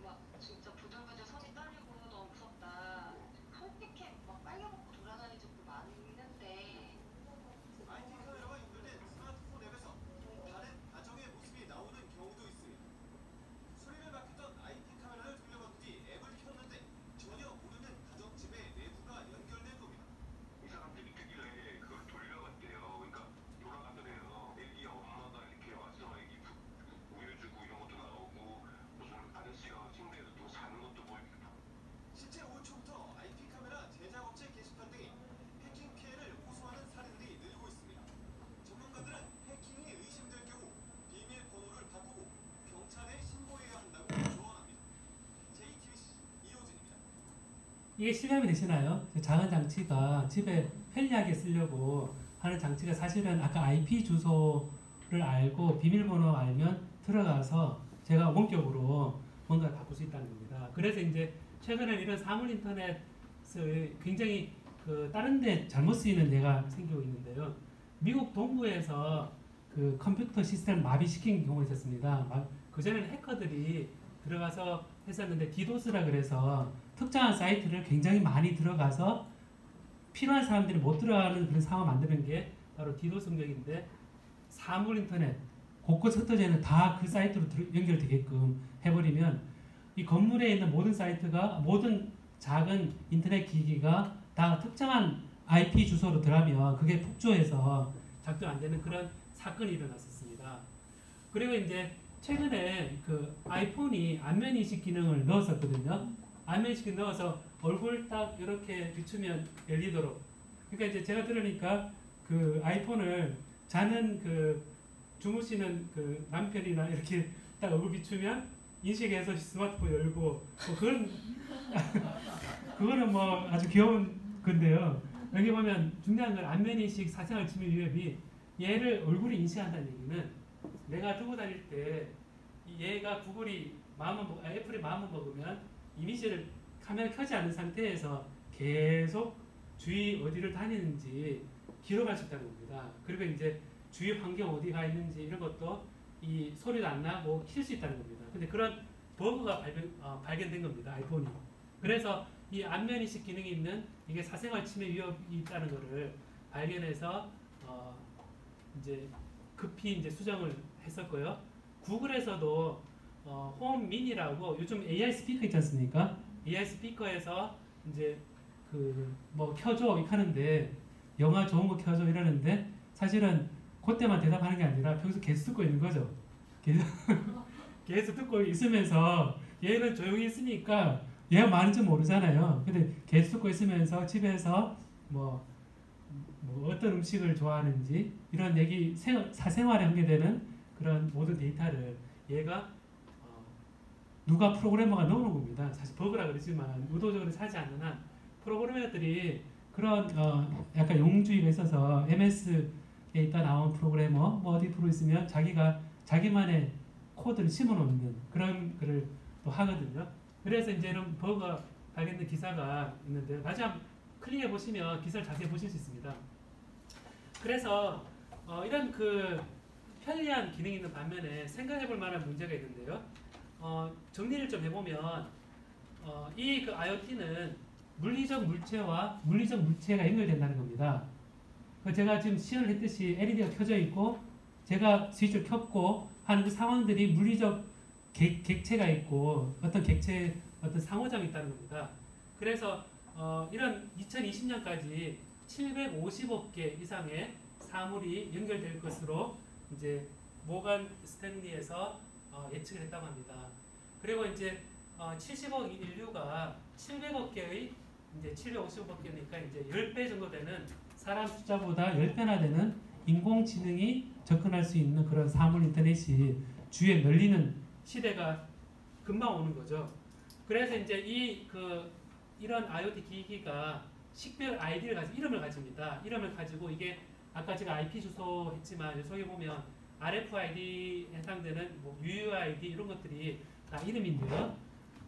막 진짜 부들부들 손이 떨리고 너무 무섭다. 솔직히 막 빨려먹고 돌아다니는 적도 많은데 IP 카메라가 연결된 스마트폰 앱에서 다른 가정의 모습이 나오는 경우도 있습니다. 소리를 맡겼던 IP 카메라를 돌려봤더니 앱을 켰는데 전혀 모르는 가정집의 내부가 연결된 겁니다. 이 사람들이 듣길래 그걸 돌려갔대요. 그러니까 돌아가더래요. 애기 엄마가 이렇게 와서 애기 우유 주고 이런 것도 나오고 무슨 아저씨가 침대에서 또 자는 것도 보이고. 실제 올 초부터 IP 카메라 제작업체 게시판 등이 해킹 피해를 호소하는 사례들이 늘고 있습니다. 전문가들은 해킹이 의심될 경우 비밀번호를 바꾸고 경찰에 신고해야 한다고 조언합니다. JTBC 이호진입니다. 이게 실감이 되시나요? 작은 장치가 집에 편리하게 쓰려고 하는 장치가 사실은 아까 IP 주소를 알고 비밀번호 알면 들어가서 제가 원격으로 뭔가 바꿀 수 있다는 겁니다. 그래서 이제 최근에 이런 사물 인터넷을 굉장히 그 다른 데 잘못 쓰이는 예가 생기고 있는데요. 미국 동부에서 그 컴퓨터 시스템 마비시킨 경우가 있었습니다. 그전에는 해커들이 들어가서 했었는데 디도스라 그래서 특정한 사이트를 굉장히 많이 들어가서 필요한 사람들이 못 들어가는 그런 상황을 만드는 게 바로 디도스 공격인데 사물 인터넷 곳곳 흩어져 있는 다 그 사이트로 연결되게끔 해버리면 이 건물에 있는 모든 사이트가 모든 작은 인터넷 기기가 다 특정한 IP 주소로 들어가면 그게 폭주해서 작동 안 되는 그런 사건이 일어났었습니다. 그리고 이제 최근에 그 아이폰이 안면 인식 기능을 넣었었거든요. 안면 인식 기능 넣어서 얼굴 딱 이렇게 비추면 열리도록. 그러니까 이제 제가 들으니까 그 아이폰을 자는 그 주무시는 그 남편이나 이렇게 딱 얼굴 비추면 인식해서 스마트폰 열고 뭐 그런 그거는 뭐 아주 귀여운 건데요. 여기 보면 중요한 건 안면 인식 사생활 침해 위협이 얘를 얼굴이 인식한다는 얘기는 내가 두고 다닐 때 이 얘가 애플이 마음을 먹으면 이미지를 카메라 켜지 않은 상태에서 계속 주위 어디를 다니는지 기록할 수 있다는 겁니다. 그리고 이제 주위 환경 어디가 있는지 이런 것도 이 소리도 안 나고 킬 수 있다는 겁니다. 근데 그런 버그가 발견된 겁니다. 아이폰이. 그래서 이 안면인식 기능이 있는 이게 사생활 침해 위협이 있다는 것을 발견해서 이제 급히 이제 수정을 했었고요. 구글에서도 홈 미니라고 요즘 AI 스피커 있지 않습니까? AI 스피커에서 이제 그 뭐 켜줘 이렇게 하는데 영화 좋은 거 켜줘 이러는데 사실은 그때만 대답하는 게 아니라 평소 계속 듣고 있는 거죠. 계속 듣고 있으면서 얘는 조용히 있으니까 얘가 많은지 모르잖아요. 근데 계속 듣고 있으면서 집에서 뭐 어떤 음식을 좋아하는지 이런 얘기 사생활에 한계되는 그런 모든 데이터를 얘가 누가 프로그래머가 넣어놓은 겁니다. 사실 버그라 그러지만 의도적으로 사지 않는 한 프로그래머들이 그런 약간 용주의가 있어서 MS에 있다 나온 프로그래머 뭐 어디 프로 있으면 자기가 자기만의 코드를 심어놓는 그런 글을 또 하거든요. 그래서 이제 이런 버그가 발견된 기사가 있는데 마지막 클릭해 보시면 기사를 자세히 보실 수 있습니다. 그래서 이런 그 편리한 기능이 있는 반면에 생각해 볼 만한 문제가 있는데요. 정리를 좀 해보면 이 그 IoT는 물리적 물체와 물리적 물체가 연결된다는 겁니다. 제가 지금 시연을 했듯이 LED가 켜져 있고 제가 스위치를 켰고 하는 그 상황들이 물리적 객체가 있고 어떤 객체 어떤 상호작용이 있다는 겁니다. 그래서 이런 2020년까지 750억 개 이상의 사물이 연결될 것으로 이제 모건 스탠리에서 예측을 했다고 합니다. 그리고 이제 70억 인류가 700억 개의 이제 750억 개니까 이제 10배 정도 되는 사람 숫자보다 10배나 되는 인공지능이 접근할 수 있는 그런 사물 인터넷이 주위에 널리는 시대가 금방 오는 거죠. 그래서 이제 이런 IoT 기기가 식별 아이디를 가지고 이름을 가집니다. 이름을 가지고 이게 아까 제가 IP 주소 했지만 여기 보면 RFID에 해당되는 뭐 UUID 이런 것들이 다 이름인데요.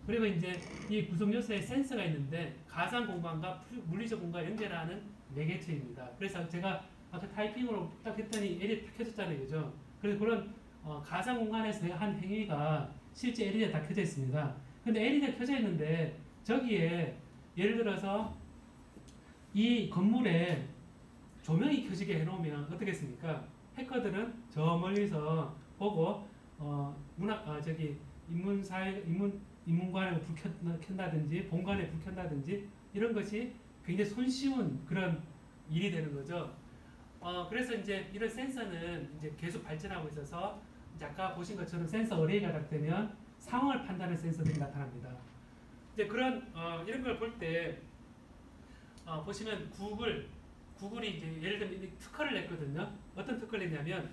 그리고 이제 이 구성 요소에 센서가 있는데 가상 공간과 물리적 공간을 연결하는 매개체입니다. 그래서 제가 아까 타이핑으로 딱 했더니 LED 딱 켜졌잖아요, 그죠? 그래서 그런 가상 공간에서 한 행위가 실제 LED가 다 켜져 있습니다. 근데 LED가 켜져 있는데 저기에 예를 들어서 이 건물에 조명이 켜지게 해놓으면 어떻겠습니까? 해커들은 저 멀리서 보고 인문관에 불 켠다든지 본관에 불 켠다든지 이런 것이 굉장히 손쉬운 그런 일이 되는 거죠. 그래서 이제 이런 센서는 이제 계속 발전하고 있어서 이제 아까 보신 것처럼 센서 어레이가 작되면 상황을 판단하는 센서들이 나타납니다. 이제 그런 이런 걸 볼 때 보시면 구글이 이제 예를 들면 특허를 냈거든요. 어떤 특허를 냈냐면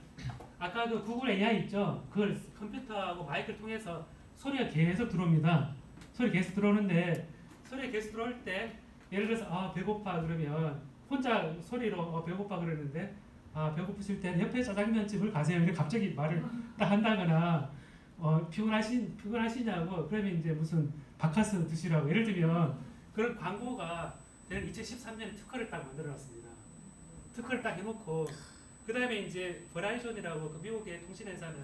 아까 그 구글 AI 있죠. 그걸 컴퓨터하고 마이크를 통해서 소리가 계속 들어옵니다. 소리 계속 들어오는데 소리 계속 들어올 때 예를 들어서 배고파 그러면 혼자 소리로 배고파 그러는데 배고프실 때 옆에 짜장면집을 가세요. 이렇게 갑자기 말을 딱 한다거나 피곤하시냐고 그러면 이제 무슨 바카스 드시라고 예를 들면 그런 광고가 2013년에 특허를 딱 만들어놨습니다. 특허를 딱 해놓고 그 다음에 이제 버라이존이라고 그 미국의 통신회사는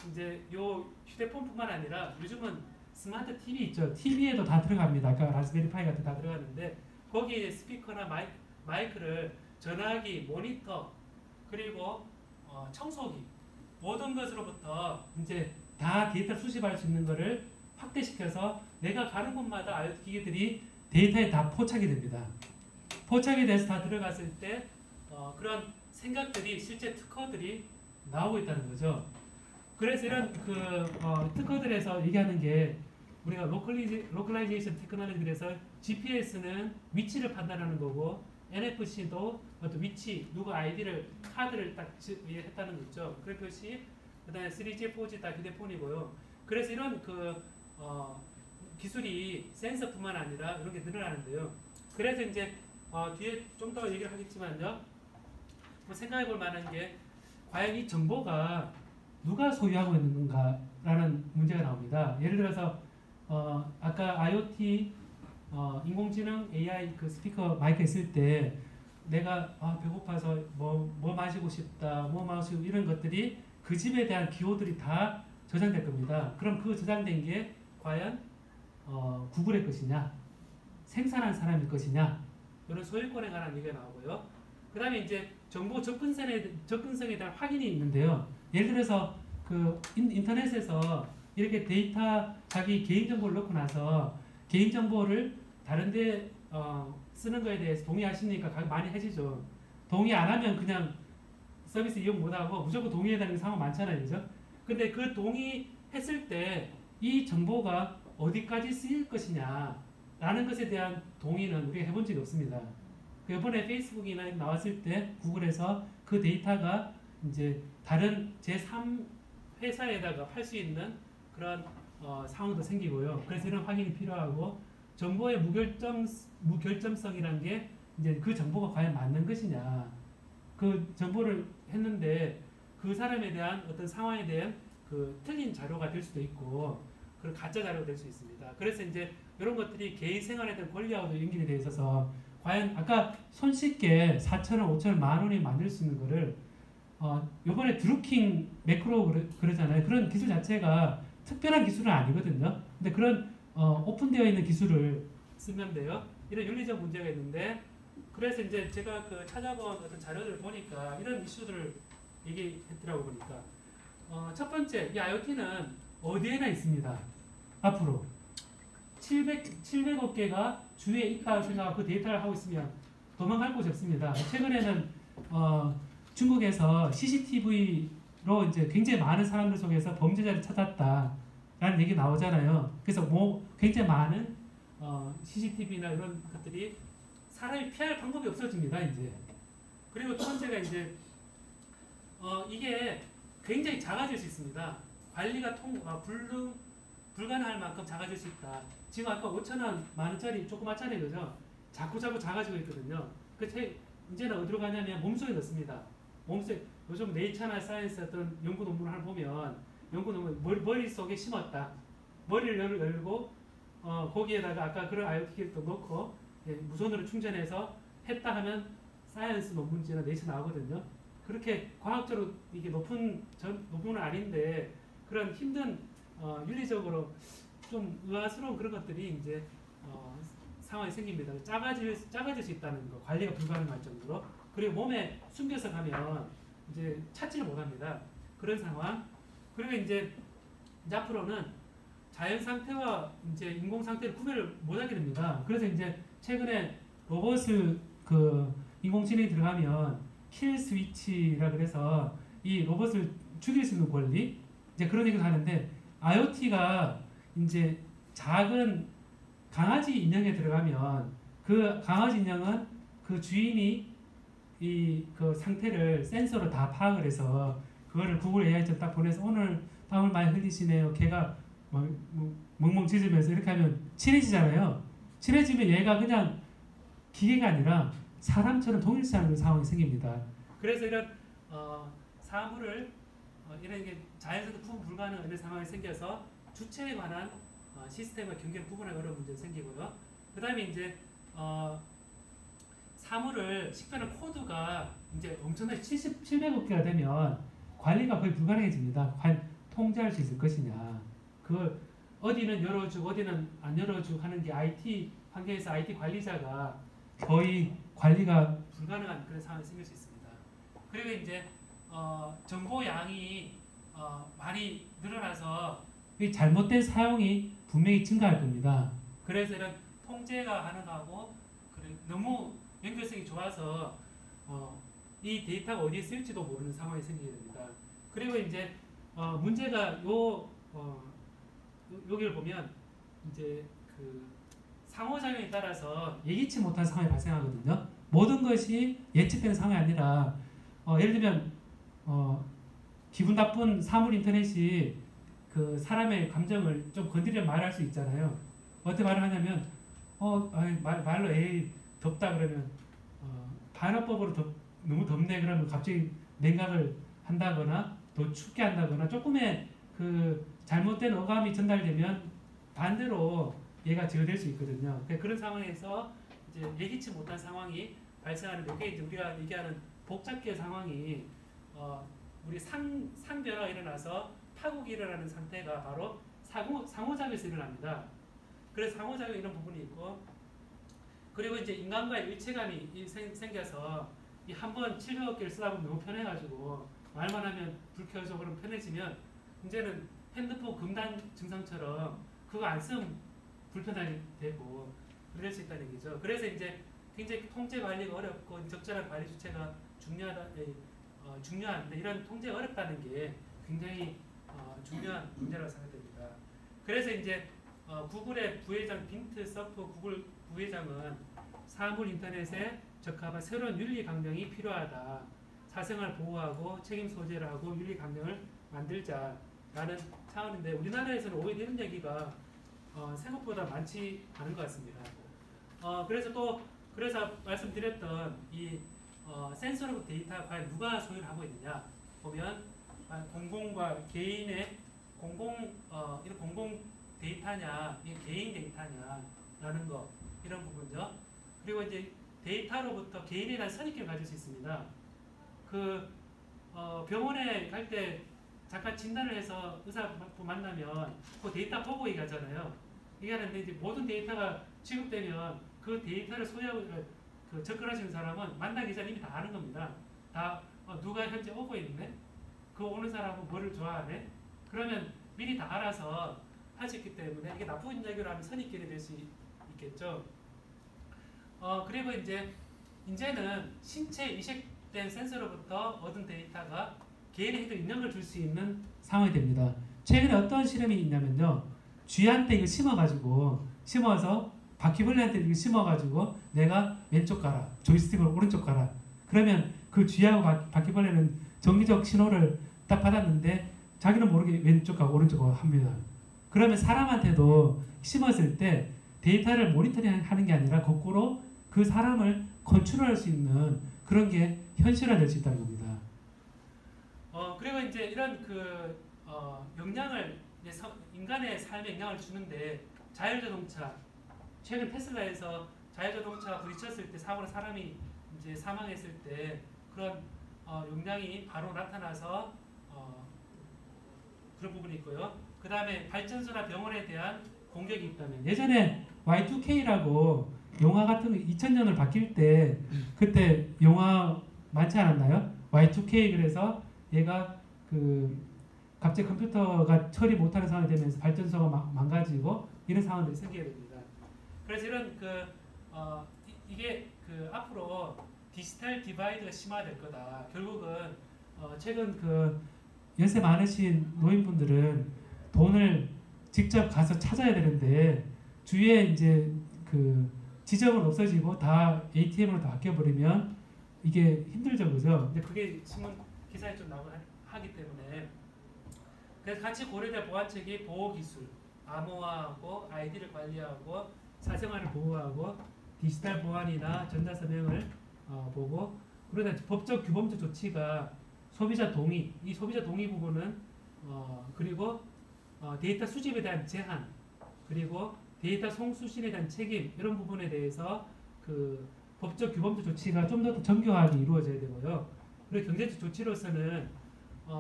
이제 요 휴대폰뿐만 아니라 요즘은 스마트 TV 있죠. TV에도 다 들어갑니다. 아까 라즈베리 파이 같은 다 들어가는데 거기에 스피커나 마이크를 전화기, 모니터 그리고 청소기 모든 것으로부터 이제 다 데이터 수집할 수 있는 것을 확대시켜서 내가 가는 곳마다 IoT 기기들이 데이터에 다 포착이 됩니다. 포착이 돼서 다 들어갔을 때 그런 생각들이 실제 특허들이 나오고 있다는 거죠. 그래서 이런 특허들에서 얘기하는 게 우리가 로컬라이제이션 테크놀로지에서 GPS는 위치를 판단하는 거고 NFC도 어떤 위치, 누구 아이디를 카드를 딱 했다는 거죠. 그런 표시, 그다음에 3G, 4G 다 휴대폰이고요. 그래서 이런 기술이 센서뿐만 아니라 이런 게 늘어나는데요. 그래서 이제 뒤에 좀 더 얘기를 하겠지만요. 생각해 볼 만한 게 과연 이 정보가 누가 소유하고 있는 건가라는 문제가 나옵니다. 예를 들어서 아까 IoT 인공지능 AI 그 스피커 마이크 있을 때 내가 배고파서 뭐 마시고 싶다, 뭐 마시고 이런 것들이 그 집에 대한 기호들이 다 저장될 겁니다. 그럼 그 저장된 게 과연 구글의 것이냐, 생산한 사람일 것이냐, 이런 소유권에 관한 얘기가 나오고요. 그 다음에 이제 정보 접근성에 대한 확인이 있는데요. 예를 들어서 그 인터넷에서 이렇게 데이터 자기 개인정보를 넣고 나서 개인정보를 다른데 쓰는 거에 대해서 동의하십니까? 많이 해지죠. 동의 안 하면 그냥 서비스 이용 못하고 무조건 동의해야 되는 상황 많잖아요. 그죠? 근데 그 동의했을 때 이 정보가 어디까지 쓰일 것이냐 라는 것에 대한 동의는 우리가 해본 적이 없습니다. 이번에 페이스북이나 나왔을 때 구글에서 그 데이터가 이제 다른 제3 회사에다가 팔 수 있는 그런 상황도 생기고요. 그래서 이런 확인이 필요하고 정보의 무결점성이라는 게 이제 그 정보가 과연 맞는 것이냐, 그 정보를 했는데 그 사람에 대한 어떤 상황에 대한 그 틀린 자료가 될 수도 있고 그런 가짜 자료가 될 수 있습니다. 그래서 이제 이런 것들이 개인 생활에 대한 권리하고도 연결이 되어 있어서 과연 아까 손쉽게 4,000원, 5,000원, 만 원이 만들 수 있는 거를 요번에 드루킹 매크로 그러잖아요. 그런 기술 자체가 특별한 기술은 아니거든요. 근데 그런 오픈되어 있는 기술을 쓰면 돼요. 이런 윤리적 문제가 있는데 그래서 이제 제가 그 찾아본 어떤 자료들을 보니까 이런 이슈들을 얘기했더라고 보니까 첫 번째, 이 IoT는 어디에나 있습니다. 앞으로 700억 개가 주위에 있다고 생각하고 그 데이터를 하고 있으면 도망갈 곳이 없습니다. 최근에는 중국에서 CCTV로 이제 굉장히 많은 사람들 속에서 범죄자를 찾았다라는 얘기 나오잖아요. 그래서 굉장히 많은 CCTV나 이런 것들이 사람이 피할 방법이 없어집니다. 이제 그리고 두 번째가 이제 이게 굉장히 작아질 수 있습니다. 관리가 불가능할 만큼 작아질 수 있다. 지금 아까 5,000원, 만원짜리 조그맣잖아요. 그죠? 자꾸 작아지고 있거든요. 이제는 어디로 가냐면 몸속에 넣습니다. 몸속에 요즘 네이처나 사이언스 어떤 연구 논문을 하나 보면 연구 논문 머릿속에 심었다. 머리를 열고 거기에다가 아까 그런 IoT를 또 넣고 무선으로 충전해서 했다 하면 사이언스 논문지나 네이처 나오거든요. 그렇게 과학적으로 이게 높은 논문은 아닌데 그런 힘든 윤리적으로 좀 의아스러운 그런 것들이 이제 상황이 생깁니다. 작아질 수 있다는 거, 관리가 불가능할 정도로. 그리고 몸에 숨겨서 가면 이제 찾지를 못합니다. 그런 상황. 그리고 이제 앞으로는 자연 상태와 이제 인공 상태를 구별을 못하게 됩니다. 그래서 이제 최근에 로봇을 인공지능이 들어가면 킬 스위치라 그래서 이 로봇을 죽일 수 있는 권리 이제 그런 얘기를 하는데 IoT가 이제 작은 강아지 인형에 들어가면 그 강아지 인형은 그 주인이 그 상태를 센서로 다 파악을 해서 그거를 구글 AI처럼 딱 보내서 오늘 땀을 많이 흘리시네요. 걔가 멍멍 짖으면서 이렇게 하면 친해지잖아요. 친해지면 얘가 그냥 기계가 아니라 사람처럼 동일시하는 상황이 생깁니다. 그래서 이런 사물을 이런 게 자연스럽게 구분 불가능한 이런 상황이 생겨서 주체에 관한 시스템과 경계를 구분하기 어려운 문제가 생기고요. 그 다음에 이제 사물을 식별하는 코드가 이제 엄청나게 700억 개가 되면 관리가 거의 불가능해집니다. 과연 통제할 수 있을 것이냐. 그걸 어디는 열어주고 어디는 안 열어주고 하는 게 IT 환경에서 IT 관리자가 거의 관리가 불가능한 그런 상황이 생길 수 있습니다. 그리고 이제 정보 양이 많이 늘어나서 이 잘못된 사용이 분명히 증가할 겁니다. 그래서 이런 통제가 가능하고 너무 연결성이 좋아서 이 데이터가 어디에 쓰일지도 모르는 상황이 생기게 됩니다. 그리고 이제 문제가 여기를 보면 이제 그 상호작용에 따라서 예기치 못한 상황이 발생하거든요. 모든 것이 예측되는 상황이 아니라 예를 들면 기분 나쁜 사물 인터넷이 그 사람의 감정을 좀 건드려 말할 수 있잖아요. 어떻게 말을 하냐면 말로 에이 덥다 그러면 반어법으로 너무 덥네 그러면 갑자기 냉각을 한다거나 더 춥게 한다거나 조금의 그 잘못된 어감이 전달되면 반대로 얘가 제어될 수 있거든요. 그런 상황에서 이제 예기치 못한 상황이 발생하는데 그게 이제 우리가 얘기하는 복잡계 상황이 우리 상변화가 일어나서 파국이 일어나는 상태가 바로 상호작용에서 일어납니다. 그래서 상호작용 이런 부분이 있고 그리고 이제 인간과의 일체감이 생겨서 이 한번 700억 개를 쓰다 보면 너무 편해가지고 말만 하면 불쾌하죠. 그럼 편해지면 이제는 핸드폰 금단 증상처럼 그거 안 쓰면 불편하게 되고 그럴 수 있다는 얘기죠. 그래서 이제 굉장히 통제 관리가 어렵고 적절한 관리 주체가 중요한데 이런 통제가 어렵다는 게 굉장히 중요한 문제라고 생각됩니다. 그래서 이제 구글의 부회장 빈트 서프 구글 부회장은 사물 인터넷에 적합한 새로운 윤리 강령이 필요하다. 사생활 보호하고 책임 소재를 하고 윤리 강령을 만들자라는 차원인데 우리나라에서는 오히려 이런 얘기가 생각보다 많지 않은 것 같습니다. 그래서 말씀드렸던 이 센서로 데이터 과연 누가 소유를 하고 있느냐 보면 공공과 개인의 이런 공공 데이터냐 이게 개인 데이터냐라는 거 이런 부분죠. 그리고 이제 데이터로부터 개인에 대한 선입견을 가질 수 있습니다. 병원에 갈 때 잠깐 진단을 해서 의사 만나면 그 데이터 보고 얘기하잖아요. 얘기하는데 이제 모든 데이터가 취급되면 그 데이터를 소유하고 접근하시는 사람은 만나기 전에 이미 다 아는 겁니다. 다 누가 현재 오고 있네? 그 오는 사람은 뭐를 좋아하네? 그러면 미리 다 알아서 하셨기 때문에 이게 나쁜 얘기로 하면 선입견이 될 수 있겠죠. 그리고 이제는 신체 이식된 센서로부터 얻은 데이터가 개인에게도 영향을 줄 수 있는 상황이 됩니다. 최근에 어떤 실험이 있냐면요. 쥐한테 이거 심어서 바퀴벌레한테 이거 심어가지고 내가 왼쪽 가라, 조이스틱으로 오른쪽 가라. 그러면 그 쥐하고 바퀴벌레는 정기적 신호를 딱 받았는데 자기는 모르게 왼쪽 가고 오른쪽 가고 합니다. 그러면 사람한테도 심었을 때 데이터를 모니터링 하는 게 아니라 거꾸로 그 사람을 컨트롤할 수 있는 그런 게 현실화될 수 있다는 겁니다. 그리고 이제 이런 영향을 인간의 삶에 영향을 주는데 자율자동차 최근 테슬라에서 자율자동차가 부딪혔을 때 사람이 이제 사망했을 때 그런 영향이 바로 나타나서 그런 부분이 있고요. 그 다음에 발전소나 병원에 대한 공격이 있다면 예전에 Y2K라고 영화 같은 거 2000년을 바뀔 때 그때 영화 많지 않았나요? Y2K 그래서 얘가 갑자기 컴퓨터가 처리 못하는 상황이 되면서 발전소가 망가지고 이런 상황들이 생기게 됩니다. 그래서 이런 이게 앞으로 디지털 디바이드가 심화될 거다. 결국은 최근 연세 많으신 노인분들은 돈을 직접 가서 찾아야 되는데 주위에 이제 지점은 없어지고 다 ATM으로 다 바뀌어버리면 이게 힘들죠, 그죠? 근데 그게 신문 기사에 좀 나오고 하기 때문에 그래서 같이 고려될 보안책이 보호기술, 암호화하고 아이디를 관리하고 사생활을 보호하고 디지털 보안이나 전자서명을 보고 그러다 법적 규범적 조치가 소비자 동의, 이 소비자 동의 부분은 그리고 데이터 수집에 대한 제한 그리고 데이터 송수신에 대한 책임 이런 부분에 대해서 법적 규범적 조치가 좀 더 정교하게 이루어져야 되고요. 그리고 경제적 조치로서는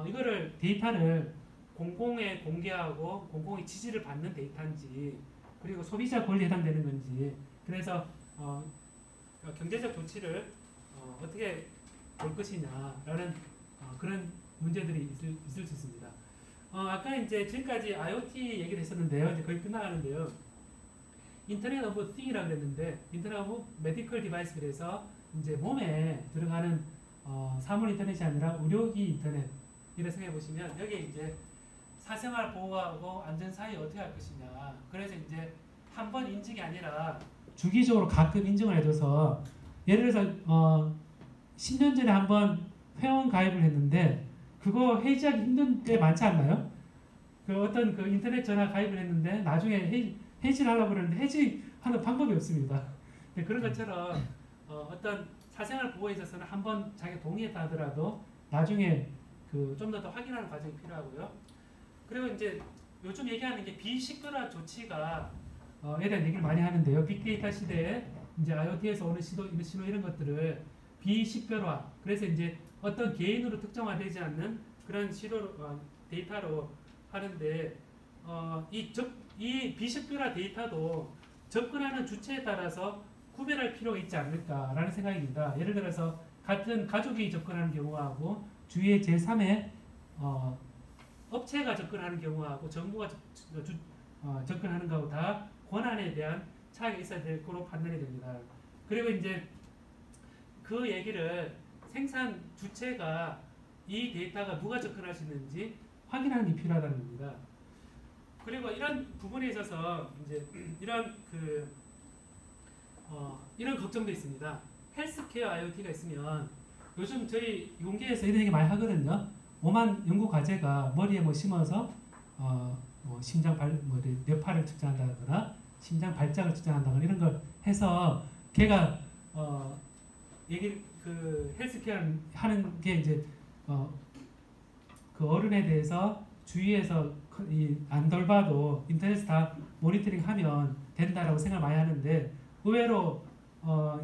이거를 데이터를 공공에 공개하고 공공의 지지를 받는 데이터인지 그리고 소비자 권리에 해당되는 건지 그래서 경제적 조치를 어떻게 볼 것이냐라는 그런 문제들이 있을 수 있습니다. 아까 이제 지금까지 IoT 얘기를 했었는데요. 이제 거의 끝나가는데요. 인터넷 오브 띵이라고 그랬는데 인터넷 오브 메디컬 디바이스 그래서 이제 몸에 들어가는 사물 인터넷이 아니라 의료기 인터넷 이렇게 생각해 보시면 여기에 이제 사생활 보호하고 안전 사이 어떻게 할 것이냐. 그래서 이제 한 번 인증이 아니라 주기적으로 가끔 인증을 해줘서 예를 들어서 10년 전에 한번 회원 가입을 했는데 그거 해지하기 힘든 때 많지 않나요? 어떤 인터넷 전화 가입을 했는데 나중에 해지를 하려고 그러는데 해지하는 방법이 없습니다. 그런 것처럼 어떤 사생활 보호에 있어서는 한번 자기가 동의했다 하더라도 나중에 그 좀 더 확인하는 과정이 필요하고요. 그리고 이제 요즘 얘기하는 게 비식별화 조치가 에 대한 얘기를 많이 하는데요. 빅데이터 시대에 이제 IoT에서 오는 신호 이런 것들을 비식별화, 그래서 이제 어떤 개인으로 특정화되지 않는 그런 데이터로 하는데 이 비식별화 데이터도 접근하는 주체에 따라서 구별할 필요가 있지 않을까라는 생각입니다. 예를 들어서 같은 가족이 접근하는 경우하고 주위의 제3의 업체가 접근하는 경우하고 정부가 접근하는 거하고 다 권한에 대한 차이가 있어야 될 거로 판단이 됩니다. 그리고 이제 그 얘기를 생산 주체가 이 데이터가 누가 접근할 수 있는지 확인하는 게 필요하다는 겁니다. 그리고 이런 부분에 있어서 이제 이런 걱정도 있습니다. 헬스케어 IoT가 있으면 요즘 저희 용계에서 이런 얘기 많이 하거든요. 오만 연구 과제가 머리에 뭐 심어서 심장 뇌파를 측정한다거나 심장 발작을 측정한다거나 이런 걸 해서 걔가 헬스케어 하는 게 이제 그 어른에 대해서 주위에서 안 돌봐도 인터넷 다 모니터링하면 된다라고 생각 많이 하는데 의외로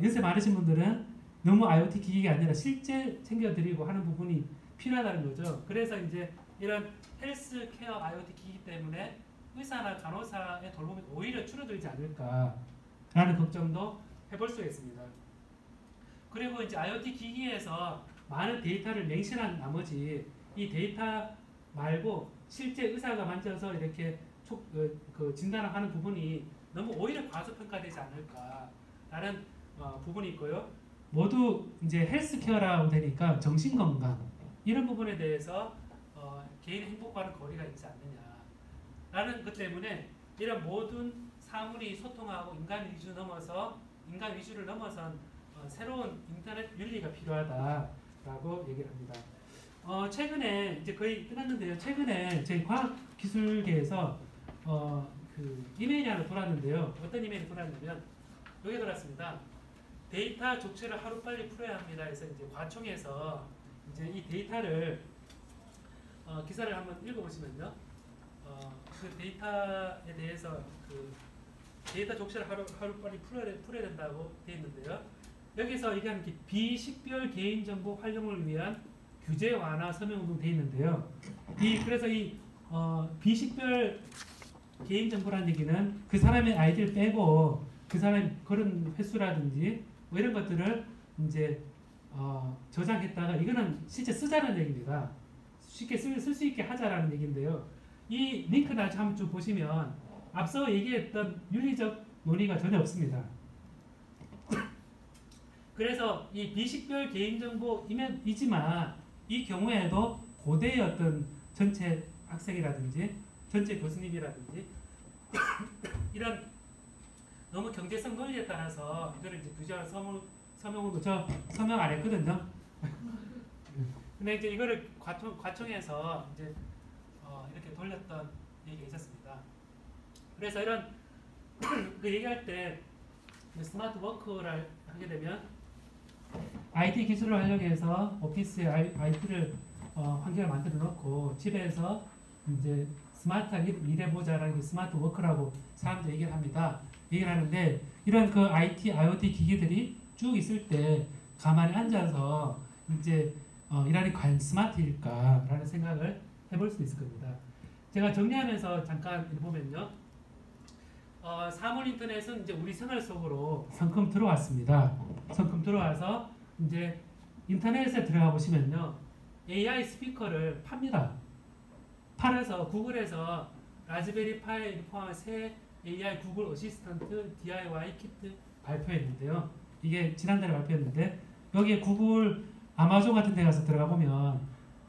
연세 많으신 분들은 너무 IoT 기기가 아니라 실제 챙겨드리고 하는 부분이 필요하다는 거죠. 그래서 이제 이런 헬스케어 IoT 기기 때문에 의사나 간호사의 돌봄이 오히려 줄어들지 않을까라는 걱정도 해볼 수가 있습니다. 그리고 이제 IoT 기기에서 많은 데이터를 맹신한 나머지 이 데이터 말고 실제 의사가 만져서 이렇게 진단을 하는 부분이 너무 오히려 과소평가되지 않을까라는 부분이 있고요. 모두 이제 헬스케어라고 되니까 정신건강 이런 부분에 대해서 개인의 행복과는 거리가 있지 않느냐라는 것 때문에 이런 모든 사물이 소통하고 인간 위주를 넘어선 새로운 인터넷 윤리가 필요하다라고 얘기를 합니다. 최근에 이제 거의 끝났는데요. 최근에 저희 과학기술계에서 그 이메일이 하나 돌았는데요. 어떤 이메일이 돌았냐면 여기 돌았습니다. 데이터 족쇄를 하루빨리 풀어야 합니다. 해서 이제 과총에서 이제 이 데이터를 기사를 한번 읽어보시면요. 그 데이터에 대해서 그 데이터 족쇄를 하루빨리 풀어야 된다고 되어 있는데요. 여기서 얘기하는 게 비식별 개인정보 활용을 위한 규제 완화 서명운동 되어 있는데요. 그래서 이 비식별 개인정보라는 얘기는 그 사람의 아이디를 빼고 그 사람의 그런 횟수라든지 뭐 이런 것들을 이제 저장했다가 이거는 실제 쓰자는 얘기입니다. 쉽게 쓸 수 있게 하자라는 얘기인데요. 이 링크 나중에 한번 쭉 보시면 앞서 얘기했던 윤리적 논의가 전혀 없습니다. 그래서 이 비식별 개인정보이지만 이 경우에도 고대의 어떤 전체 학생이라든지 전체 교수님이라든지 이런 너무 경제성 논리에 따라서 이거를 이제 규제하는 서명으로 저 서명 안 했거든요. 근데 이제 이거를 과총에서 이제 이렇게 돌렸던 얘기가 있었습니다. 그래서 이런 그 얘기할 때 스마트 워크를 하게 되면 IT 기술을 활용해서 오피스에 IT를 환경을 만들어 놓고 집에서 이제 스마트하게 일해보자라는 게 스마트 워크라고 사람들이 얘기를 합니다. 얘기를 하는데 이런 그 IoT 기기들이 쭉 있을 때 가만히 앉아서 이제 일하는 과연 스마트일까라는 생각을 해볼 수 있을 겁니다. 제가 정리하면서 잠깐 보면요. 사물 인터넷은 이제 우리 생활 속으로 성큼 들어왔습니다. 성큼 들어와서 이제 인터넷에 들어가 보시면요. AI 스피커를 팝니다. 팔아서 구글에서 라즈베리 파이를 포함한 새 AI 구글 어시스턴트 DIY 키트 발표했는데요. 이게 지난달에 발표했는데 여기에 구글, 아마존 같은 데 가서 들어가 보면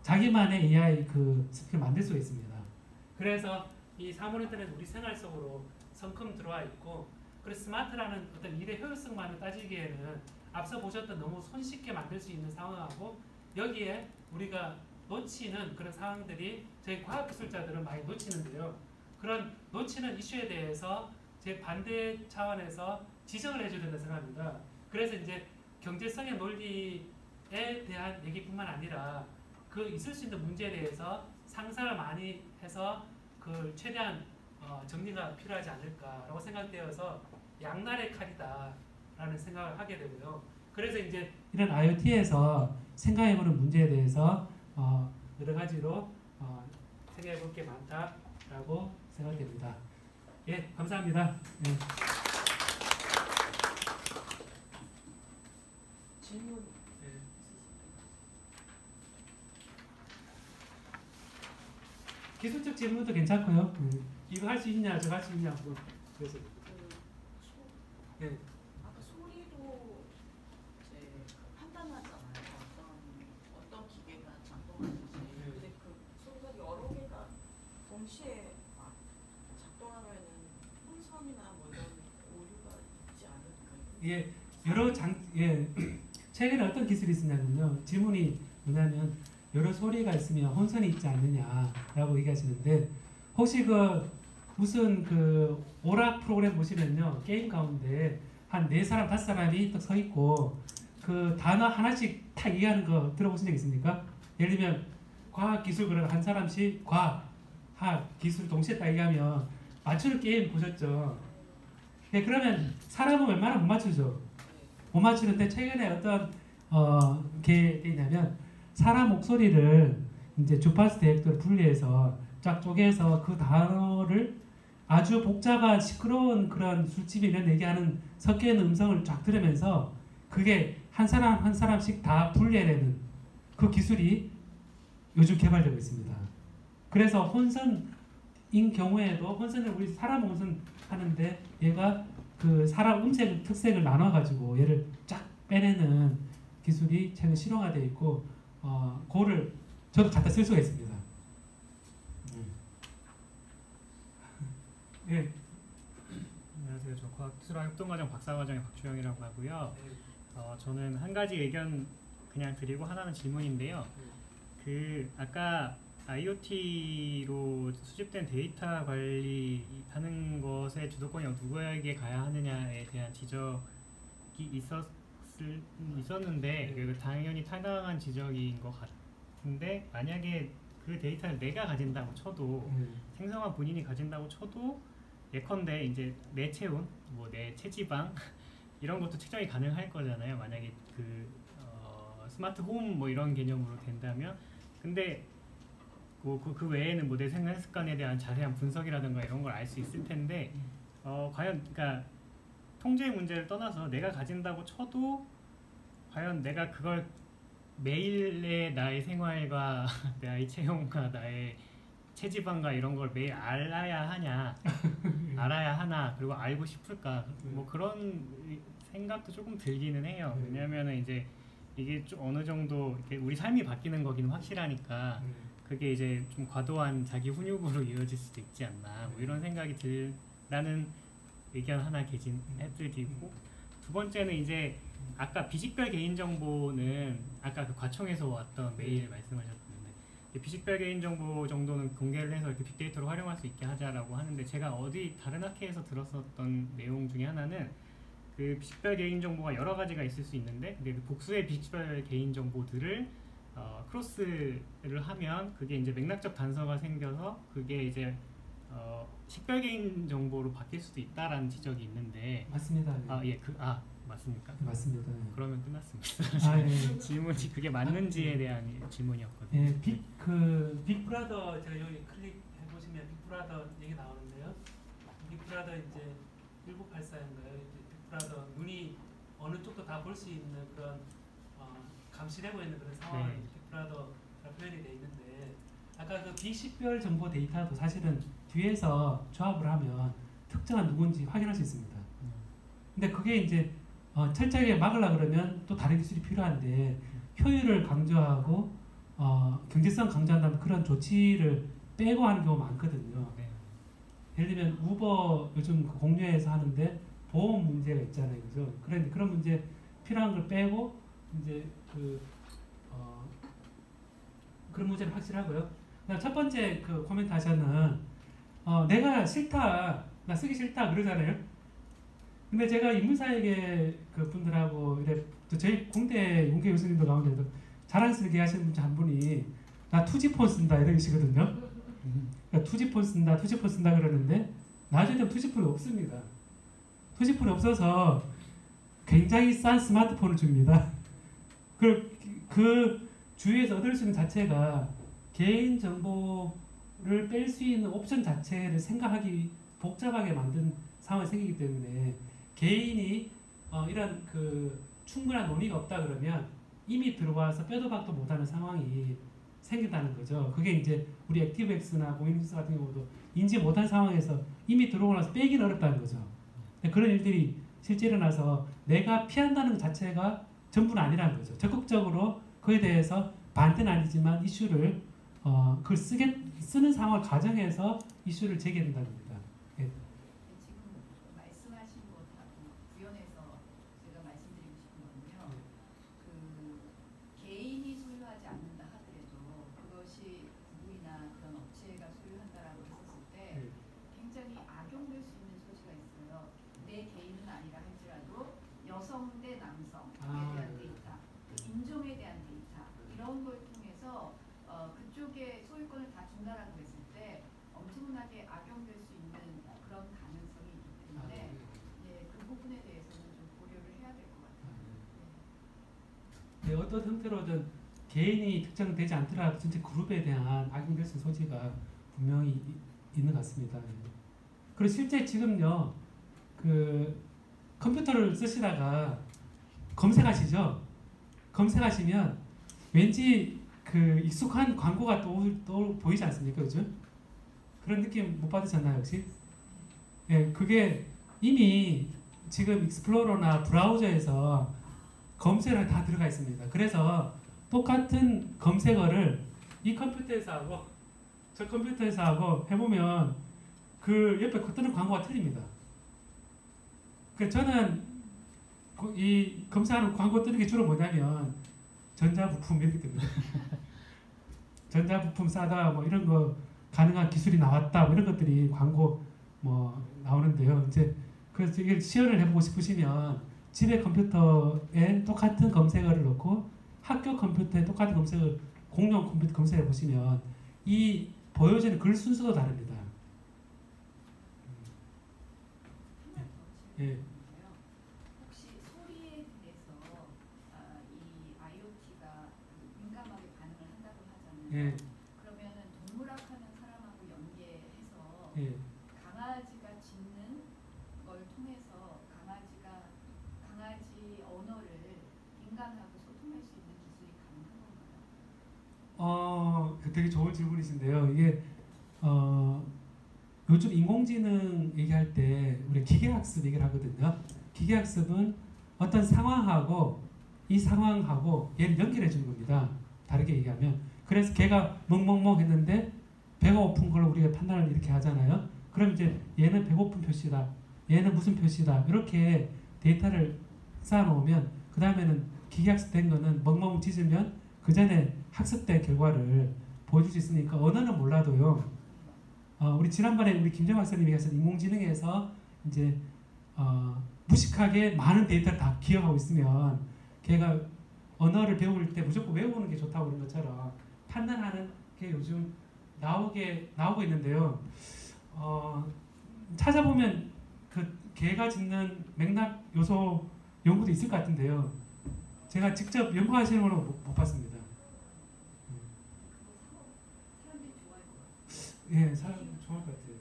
자기만의 AI 그 스피커를 만들 수가 있습니다. 그래서 이 사물 인터넷 우리 생활 속으로 성큼 들어와 있고 그래서 스마트라는 어떤 일의 효율성만을 따지기에는 앞서 보셨던 너무 손쉽게 만들 수 있는 상황하고 여기에 우리가 놓치는 그런 상황들이 저희 과학기술자들은 많이 놓치는데요. 그런 놓치는 이슈에 대해서 제 반대 차원에서 지적을 해줘야 된다고 생각합니다. 그래서 이제 경제성의 논리에 대한 얘기뿐만 아니라 그 있을 수 있는 문제에 대해서 상상을 많이 해서 그 최대한 정리가 필요하지 않을까라고 생각되어서 양날의 칼이다라는 생각을 하게 되고요. 그래서 이제 이런 IoT에서 생각해보는 문제에 대해서 여러 가지로 생각해볼 게 많다라고 생각됩니다. 예, 감사합니다. 예. 질문 예. 기술적 질문도 괜찮고요. 이거 할 수 있냐, 저거 할 수 있냐, 뭐 그래서 예. 아까 소리도 이제 판단하잖아요. 어떤 기계가 작동하는지. 근데 그 소리가 여러 개가 동시에 막 작동하면은 혼선이나 뭐 이런 오류가 있지 않을까요? 예, 최근에 어떤 기술이 있었냐면요. 질문이 뭐냐면 여러 소리가 있으면 혼선이 있지 않느냐라고 얘기하시는데 혹시 무슨 오락 프로그램 보시면요. 게임 가운데 한 4사람, 5사람이 딱 서 있고 그 단어 하나씩 딱 얘기하는 거 들어보신 적 있습니까? 예를 들면 과학, 기술 그러면 한 사람씩 과학, 기술 동시에 딱 얘기하면 맞추는 게임 보셨죠? 네, 그러면 사람은 웬만하면 못 맞추죠. 못 맞추는데 최근에 어떤 게 있냐면 사람 목소리를 이제 주파수 대역도를 분리해서 쫙 쪼개서 그 단어를 아주 복잡한 시끄러운 그런 술집이 이런 얘기하는 섞여 있는 음성을 쫙 들으면서 그게 한 사람 한 사람씩 다 분리해내는 그 기술이 요즘 개발되고 있습니다. 그래서 혼선인 경우에도 혼선을 우리 사람 혼선 하는데 얘가 그 사람 음색 특색을 나눠 가지고 얘를 쫙 빼내는 기술이 최근 실용화 되어 있고 그거를 저도 갖다 쓸 수가 있습니다. 예. 안녕하세요. 저 과학기술학 협동과정 박사과정의 박주영이라고 하고요. 저는 한 가지 의견 그냥 드리고 하나는 질문인데요. 아까 IoT로 수집된 데이터 관리하는 것의 주도권이 누구에게 가야 하느냐에 대한 지적이 있었는데 당연히 타당한 지적인 것 같은데 만약에 그 데이터를 내가 가진다고 쳐도 생성한 본인이 가진다고 쳐도 예컨대 이제 내 체온, 뭐 내 체지방 이런 것도 측정이 가능할 거잖아요. 만약에 스마트 홈 뭐 이런 개념으로 된다면 근데 그 외에는 뭐 내 생활 습관에 대한 자세한 분석이라든가 이런 걸 알 수 있을 텐데 과연 그러니까 통제 문제를 떠나서 내가 가진다고 쳐도 과연 내가 그걸 매일의 나의 생활과 나의 체형과 나의 체지방과 이런 걸 매일 알아야 하냐 알아야 하나 그리고 알고 싶을까 뭐 그런 생각도 조금 들기는 해요. 왜냐하면 이제 이게 좀 어느 정도 우리 삶이 바뀌는 거기는 확실하니까 그게 이제 좀 과도한 자기 훈육으로 이어질 수도 있지 않나 뭐 이런 생각이 들라는 의견 하나 해드리고 두 번째는 이제 아까 비식별 개인정보는 아까 그 과청에서 왔던 메일 말씀하셨는데 비식별 개인정보 정도는 공개를 해서 이렇게 빅데이터로 활용할 수 있게 하자라고 하는데 제가 어디 다른 학회에서 들었었던 내용 중에 하나는 그 비식별 개인정보가 여러 가지가 있을 수 있는데 근데 그 복수의 비식별 개인정보들을 크로스를 하면 그게 이제 맥락적 단서가 생겨서 그게 이제 식별 개인정보로 바뀔 수도 있다라는 지적이 있는데 맞습니다. 맞습니까? 맞습니다. 그러면 끝났습니다. 예. 질문이 그게 맞는지에 대한 질문이었거든요. 예, 빅브라더 제가 여기 클릭해 보시면 빅브라더 얘기 나오는데요. 빅브라더 이제 1984인가요? 빅브라더 눈이 어느 쪽도 다 볼 수 있는 그런 감시되고 있는 그런 상황이 네. 빅브라더가 표현이 되어 있는데 아까 그 비식별 정보 데이터도 사실은 뒤에서 조합을 하면 특정한 누군지 확인할 수 있습니다. 근데 그게 이제 철저하게 막으려고 그러면 또 다른 기술이 필요한데 효율을 강조하고 경제성 강조한다면 그런 조치를 빼고 하는 경우가 많거든요. 네. 예를 들면 우버 요즘 공유해서 하는데 보험 문제가 있잖아요, 그죠? 그런 문제 필요한 걸 빼고 이제 그런 문제는 확실하고요. 첫 번째 그 코멘트 하셔는 내가 싫다, 나 쓰기 싫다 그러잖아요. 근데 제가 인문사회계 그 분들하고 이래 또 저희 공대 용계 교수님도 가운데도 자랑스럽게 하시는 분 한 분이 나 투지폰 쓴다 이런 식이거든요. 그러니까 투지폰 쓴다 그러는데 나중에 되면 투지폰이 없습니다. 투지폰이 없어서 굉장히 싼 스마트폰을 줍니다. 그 주위에서 얻을 수 있는 자체가 개인 정보를 뺄 수 있는 옵션 자체를 생각하기 복잡하게 만든 상황이 생기기 때문에 개인이 이런 그 충분한 논의가 없다 그러면 이미 들어와서 빼도 박도 못하는 상황이 생긴다는 거죠. 그게 이제 우리 액티브엑스나 공인인증서 같은 경우도 인지 못한 상황에서 이미 들어오고 나서 빼기는 어렵다는 거죠. 그런 일들이 실제 일어나서 내가 피한다는 것 자체가 전부는 아니라는 거죠. 적극적으로 그에 대해서 반대는 아니지만 이슈를 그걸 쓰는 상황을 가정해서 이슈를 제기한다는 겁니다. 예. 지금 말씀하신 것하고 구현해서 제가 말씀드리고 싶은 건요. 그 개인이 소유하지 않는다 하더라도 그것이 구이나 그런 업체가 소유한다라고 했었을 때 굉장히 악용될 수 있는 소지가 있어요. 내 개인은 아니라 할지라도 여성 대 남성에 대한 데이터, 인종에 대한 데이터 이런 걸 통해서 그쪽에 소유권을 다 준다라고 했을 때 엄청나게 악용될 수 있는 그런 가능성이 있기 때문에 예, 그 부분에 대해서는 좀 고려를 해야 될 것 같아요. 네, 어떤 형태로든 개인이 특정되지 않더라도 진짜 그룹에 대한 악용될 수 있는 소지가 분명히 있는 것 같습니다. 그리고 실제 지금요, 그 컴퓨터를 쓰시다가 검색하시죠? 검색하시면 왠지 그 익숙한 광고가 또 보이지 않습니까? 그죠? 그런 느낌 못 받으셨나요, 혹시? 예, 그게 이미 지금 익스플로러나 브라우저에서 검색을 다 들어가 있습니다. 그래서 똑같은 검색어를 이 컴퓨터에서 하고 저 컴퓨터에서 하고 해보면 그 옆에 뜨는 광고가 틀립니다. 그래서 저는 이 검색하는 광고 뜨는 게 주로 뭐냐면 전자부품 이렇게 뜹니다. 전자부품 싸다 뭐 이런 거 가능한 기술이 나왔다 뭐 이런 것들이 광고 뭐 나오는데요. 이제 그래서 이게 시연을 해보고 싶으시면 집에 컴퓨터에 똑같은 검색어를 넣고 학교 컴퓨터에 똑같은 검색어 공용 컴퓨터 검색해 보시면 이 보여지는 글 순서도 다릅니다. 예. 혹시 소리에 대해서 이 IoT가 민감하게 반응을 한다고 하잖아요. 예. 그러면은 동물학하는 사람하고 연계해서 예. 강아지가 짖는 걸 통해서 강아지 언어를 인간하고 소통할 수 있는 기술이 가능한 건가요? 되게 좋은 질문이신데요. 이게 요즘 인공지능 얘기할 때 우리 기계학습 얘기를 하거든요. 기계학습은 어떤 상황하고 이 상황하고 얘를 연결해 주는 겁니다. 다르게 얘기하면. 그래서 걔가 멍멍멍 했는데 배가 고픈 걸 우리가 판단을 이렇게 하잖아요. 그럼 이제 얘는 배고픈 표시다. 얘는 무슨 표시다. 이렇게 데이터를 쌓아놓으면 그 다음에는 기계학습된 거는 멍멍 짖으면 그 전에 학습된 결과를 보여줄 수 있으니까 언어는 몰라도요. 우리 지난번에 우리 김정 박사님이 하신 인공지능에서 이제 무식하게 많은 데이터를 다 기억하고 있으면 걔가 언어를 배울 때 무조건 외우는 게 좋다고 그런 것처럼 판단하는 게 요즘 나오고 있는데요. 찾아보면 그 개가 짖는 맥락 요소 연구도 있을 것 같은데요. 제가 직접 연구하시는 거는 못 봤습니다. 사람들이 좋아할 것 같아요. 예, 사람 좋아할 것 같아요.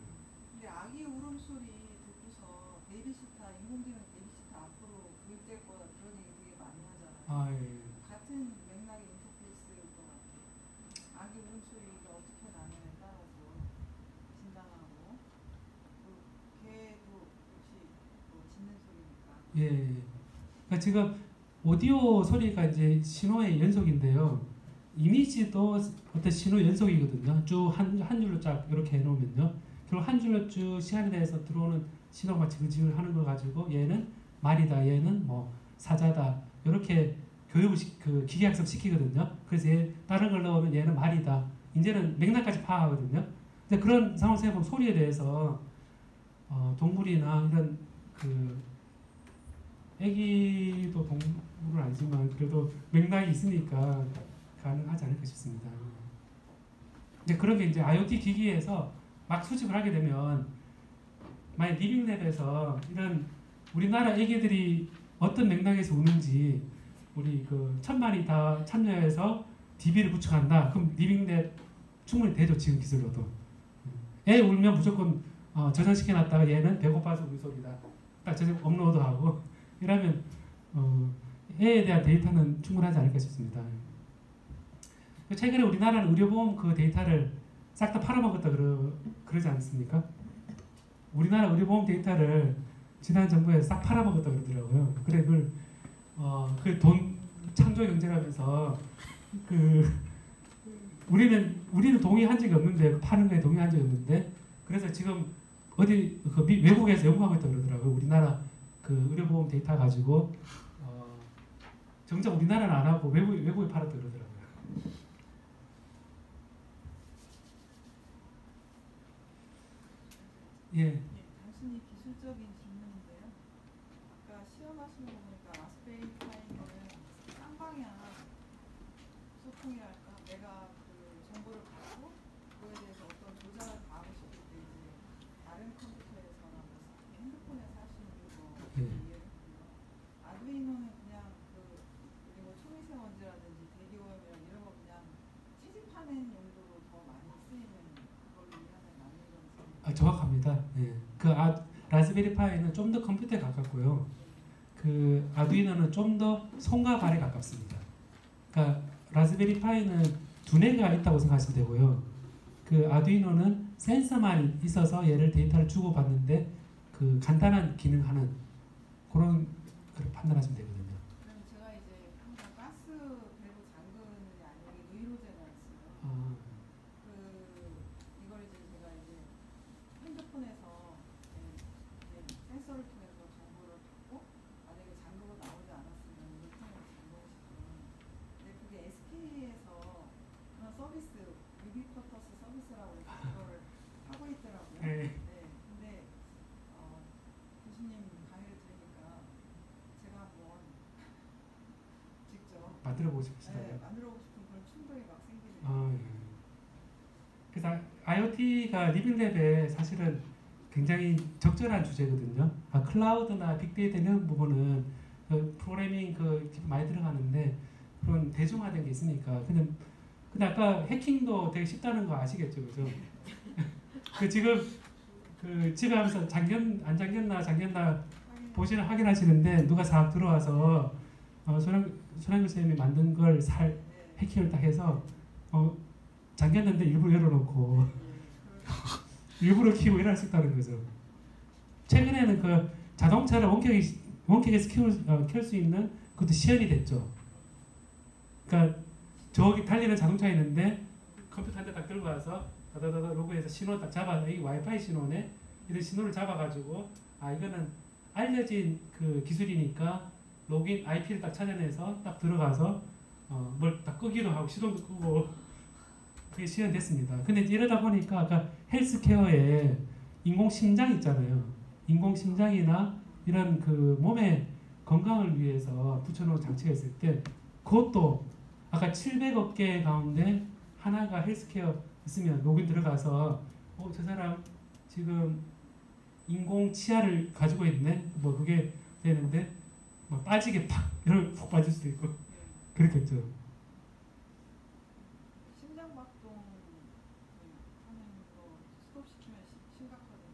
근데 아기 울음소리 듣고서 베이비시터, 인공지능 베이비시터 앞으로 도입될 거다 그런 얘기 되게 많이 하잖아요. 아, 예. 같은 맥락의 인터페이스일 것 같아요. 아기 울음소리가 어떻게 나느냐에 따라서 진단하고 그 개도 역시 뭐 짖는 소리니까. 예. 그러니까 지금 오디오 소리가 이제 신호의 연속인데요. 이미지도 어떤 신호 연속이거든요. 쭉 한 줄로 쫙 이렇게 해놓으면요. 그리고 한 줄로 쭉 시간에 대해서 들어오는 신호가 지글지글 하는 걸 가지고 얘는 말이다, 얘는 뭐 사자다 이렇게 교육을 그 기계학습 시키거든요. 그래서 다른 걸 넣으면 얘는 말이다. 이제는 맥락까지 파악하거든요. 근데 그런 상황을 생각해보면 소리에 대해서 동물이나 이런 그 애기도 동물은 아니지만 그래도 맥락이 있으니까 가능하지 않을까 싶습니다. 이제 그런 게 이제 IoT 기기에서 막 수집을 하게 되면 만약 리빙랩에서 이런 우리나라 애기들이 어떤 맥락에서 우는지 우리 그 1000만이 다 참여해서 DB를 구축한다. 그럼 리빙랩 충분히 되죠. 지금 기술로도. 애 울면 무조건 저장시켜놨다가 얘는 배고파서 우는 소리다. 딱 저장 업로드하고 이러면 애에 대한 데이터는 충분하지 않을까 싶습니다. 최근에 우리나라는 의료보험 그 데이터를 싹 다 팔아먹었다 그러지 않습니까? 우리나라 의료보험 데이터를 지난 정부에 싹 팔아먹었다 그러더라고요. 그래 그걸 그 돈 창조 경제라면서 우리는 동의한 적이 없는데 파는 거에 동의한 적이 없는데 그래서 지금 어디 외국에서 연구하고 있다 그러더라고요. 우리나라 그 의료보험 데이터 가지고 정작 우리나라는 안 하고 외국에 팔았다 그러더라고요. 예. 단순히 기술적인 질문인데요. 아까 시험하시는 거 보니까 라스베리 파이는 쌍방향 소통이랄까? 내가 그 정보를 받고 그거에 대해서 어떤 조작을 가하고 싶을 때 이제 다른 컴퓨터에서나 핸드폰에서 할 수 있는 거 이해를 했고요. 아두이노는 그냥 우리 뭐 초미세 원지라든지 대기오염이랑 이런 거 그냥 채집하는 용도로 더 많이 쓰이는 걸로 이해하는 맞는 건지. 정확합니다. 예. 그 라즈베리 파이는 좀 더 컴퓨터에 가깝고요. 그 아두이노는 좀 더 손과 발에 가깝습니다. 그러니까 라즈베리 파이는 두뇌가 있다고 생각하시면 되고요. 그 아두이노는 센서만 있어서 얘를 데이터를 주고받는데 그 간단한 기능하는 그런 판단하시면 되거든요. 그럼 제가 이제 항상 가스 밸브 잠그는 게 아니고 의로제가 있어요. 이걸 이제 제가 이제 핸드폰에서 센서를 통해서 정보를 받고 만약에 잠그고 나오지 않았으면 이걸 통해서 잠그고 싶으면 근데 그게 SK에서 그런 서비스 유비쿼터스 서비스라고 해서 그걸 하고 있더라고요. 네. 근데 교수님 강의를 들으니까 제가 한번 직접 만들어보고 싶으시다고요? 만들어보고 싶은 그런 충동이 막 생기네요. 예. 그래서 IoT가 리빙랩에 사실은 굉장히 적절한 주제거든요. 클라우드나 빅데이터 이런 부분은 프로그래밍 많이 들어가는데 그런 대중화된 게 있으니까. 근데 아까 해킹도 되게 쉽다는 거 아시겠죠, 그죠? 지금 집에 하면서 안 잠겼나 보시는 확인하시는데 누가 싹 들어와서 손학규 선생님이 만든 걸 해킹을 딱 해서 잠겼는데 일부러 열어놓고 일부러 키우고 이럴 수 있다는 거죠. 최근에는 그 자동차를 원격에서 켤 수 있는 그것도 시연이 됐죠. 그러니까 저기 달리는 자동차 있는데 컴퓨터 한 대 딱 들고 와서 다다다다 로그에서 신호 딱 잡아 이 와이파이 신호네 이런 신호를 잡아가지고 이거는 알려진 그 기술이니까 로그인 IP를 딱 찾아내서 딱 들어가서 뭘 딱 끄기도 하고 시동도 끄고 그게 시연됐습니다. 근데 이러다 보니까 아까 헬스케어에 인공심장 있잖아요. 인공심장이나 이런 그 몸의 건강을 위해서 붙여놓은 장치가 있을 때 그것도 아까 700억 개 가운데 하나가 헬스케어 있으면 로그인 들어가서 저 사람 지금 인공 치아를 가지고 있네. 뭐 그게 되는데 막 빠지게 이러면 푹 빠질 수도 있고 그렇겠죠. 심장박동 하는 거 스톱시키면 심각하거든요.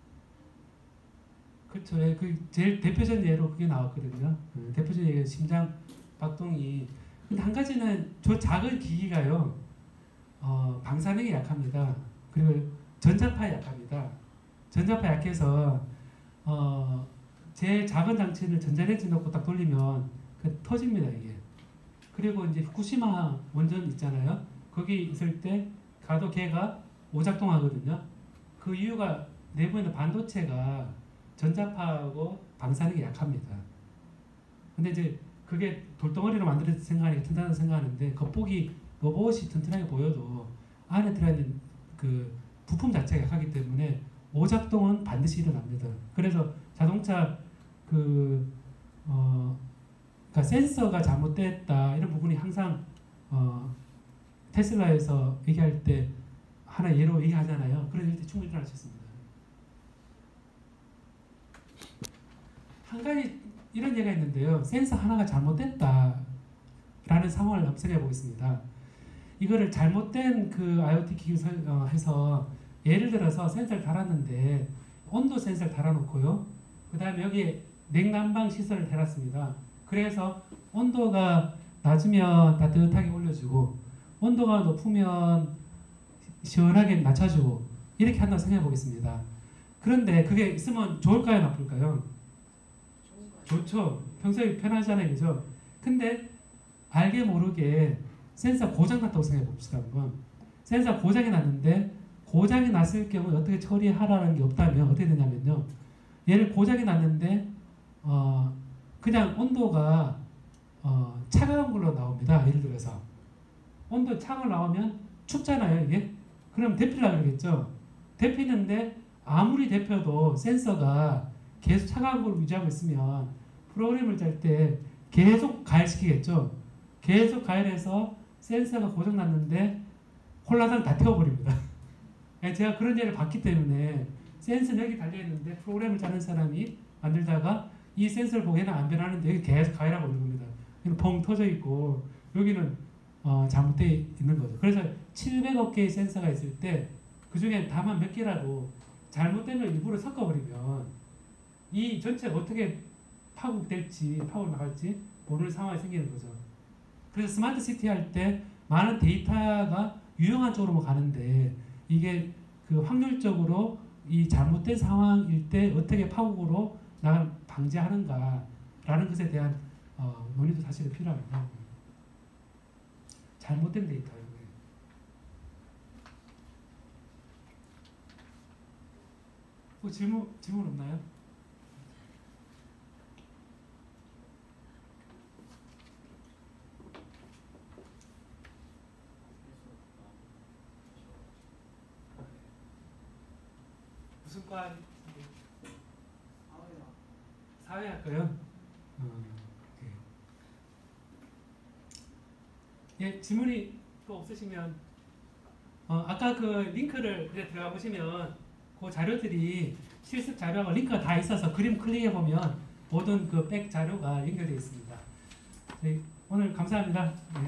그렇죠. 예, 그 제일 대표적인 예로 그게 나왔거든요. 대표적인 예가 심장 박동이. 근데 한 가지는 저 작은 기기가요. 방사능에 약합니다. 그리고 전자파에 약합니다. 전자파 약해서 제 작은 장치를 전자레인지 넣고 딱 돌리면 터집니다 이게. 그리고 이제 후쿠시마 원전 있잖아요. 거기 있을 때 가도 걔가 오작동하거든요. 그 이유가 내부에 있는 반도체가 전자파하고 방사능에 약합니다. 근데 이제 그게 돌덩어리로 만들어서 생각하니까 튼튼하다고 생각하는데 겉보기 로봇이 튼튼하게 보여도 안에 들어있는 그 부품 자체가 약하기 때문에 오작동은 반드시 일어납니다. 그래서 자동차 그러니까 센서가 잘못됐다 이런 부분이 항상 테슬라에서 얘기할 때 하나 예로 얘기하잖아요. 그런 일도 충분히 일어날 수 있습니다. 한 가지 이런 얘기가 있는데요. 센서 하나가 잘못됐다라는 상황을 한번 생각해 보겠습니다. 이거를 잘못된 그 IoT 기기 해서 예를 들어서 센서를 달았는데 온도 센서를 달아놓고요. 그 다음에 여기에 냉난방 시설을 해놨습니다. 그래서 온도가 낮으면 따뜻하게 올려주고 온도가 높으면 시원하게 낮춰주고 이렇게 한다고 생각해 보겠습니다. 그런데 그게 있으면 좋을까요, 나쁠까요? 좋죠. 평소에 편하잖아요, 그죠? 근데 알게 모르게 센서 고장 났다고 생각해 봅시다. 한번. 센서 고장이 났는데 고장이 났을 경우 어떻게 처리하라는 게 없다면 어떻게 되냐면요. 얘를 고장이 났는데 그냥 온도가 차가운 걸로 나옵니다. 예를 들어서 온도 차가 나오면 춥잖아요, 이게. 그럼 데피려고 그러겠죠. 데피는데 아무리 데펴도 센서가 계속 차가운 걸 유지하고 있으면 프로그램을 짤 때 계속 가열시키겠죠. 계속 가열해서 센서가 고장났는데 홀라당 다 태워버립니다. 제가 그런 예를 봤기 때문에 센서는 여기 달려있는데 프로그램을 짜는 사람이 만들다가 이 센서를 보고 얘는 안 변하는데 여기 계속 가열하고 있는 겁니다. 여기는 펑 터져 있고 여기는 잘못되어 있는 거죠. 그래서 700억 개의 센서가 있을 때 그 중에 다만 몇 개라도 잘못된 걸 일부러 섞어버리면 이 전체가 어떻게 파국될지 파국 나갈지 모르는 상황이 생기는 거죠. 그래서 스마트 시티 할 때 많은 데이터가 유용한 쪽으로 가는데 이게 그 확률적으로 이 잘못된 상황일 때 어떻게 파국으로 나갈 방지하는가라는 것에 대한 논의도 사실은 필요합니다. 잘못된 데이터요. 질문 없나요? 무슨 과? 사회학과요? 예, 질문이 또 없으시면 아까 그 링크를 들어가 보시면 그 자료들이 실습 자료하고 링크가 다 있어서 그림 클릭해 보면 모든 그 백 자료가 연결되어 있습니다. 네, 오늘 감사합니다. 네.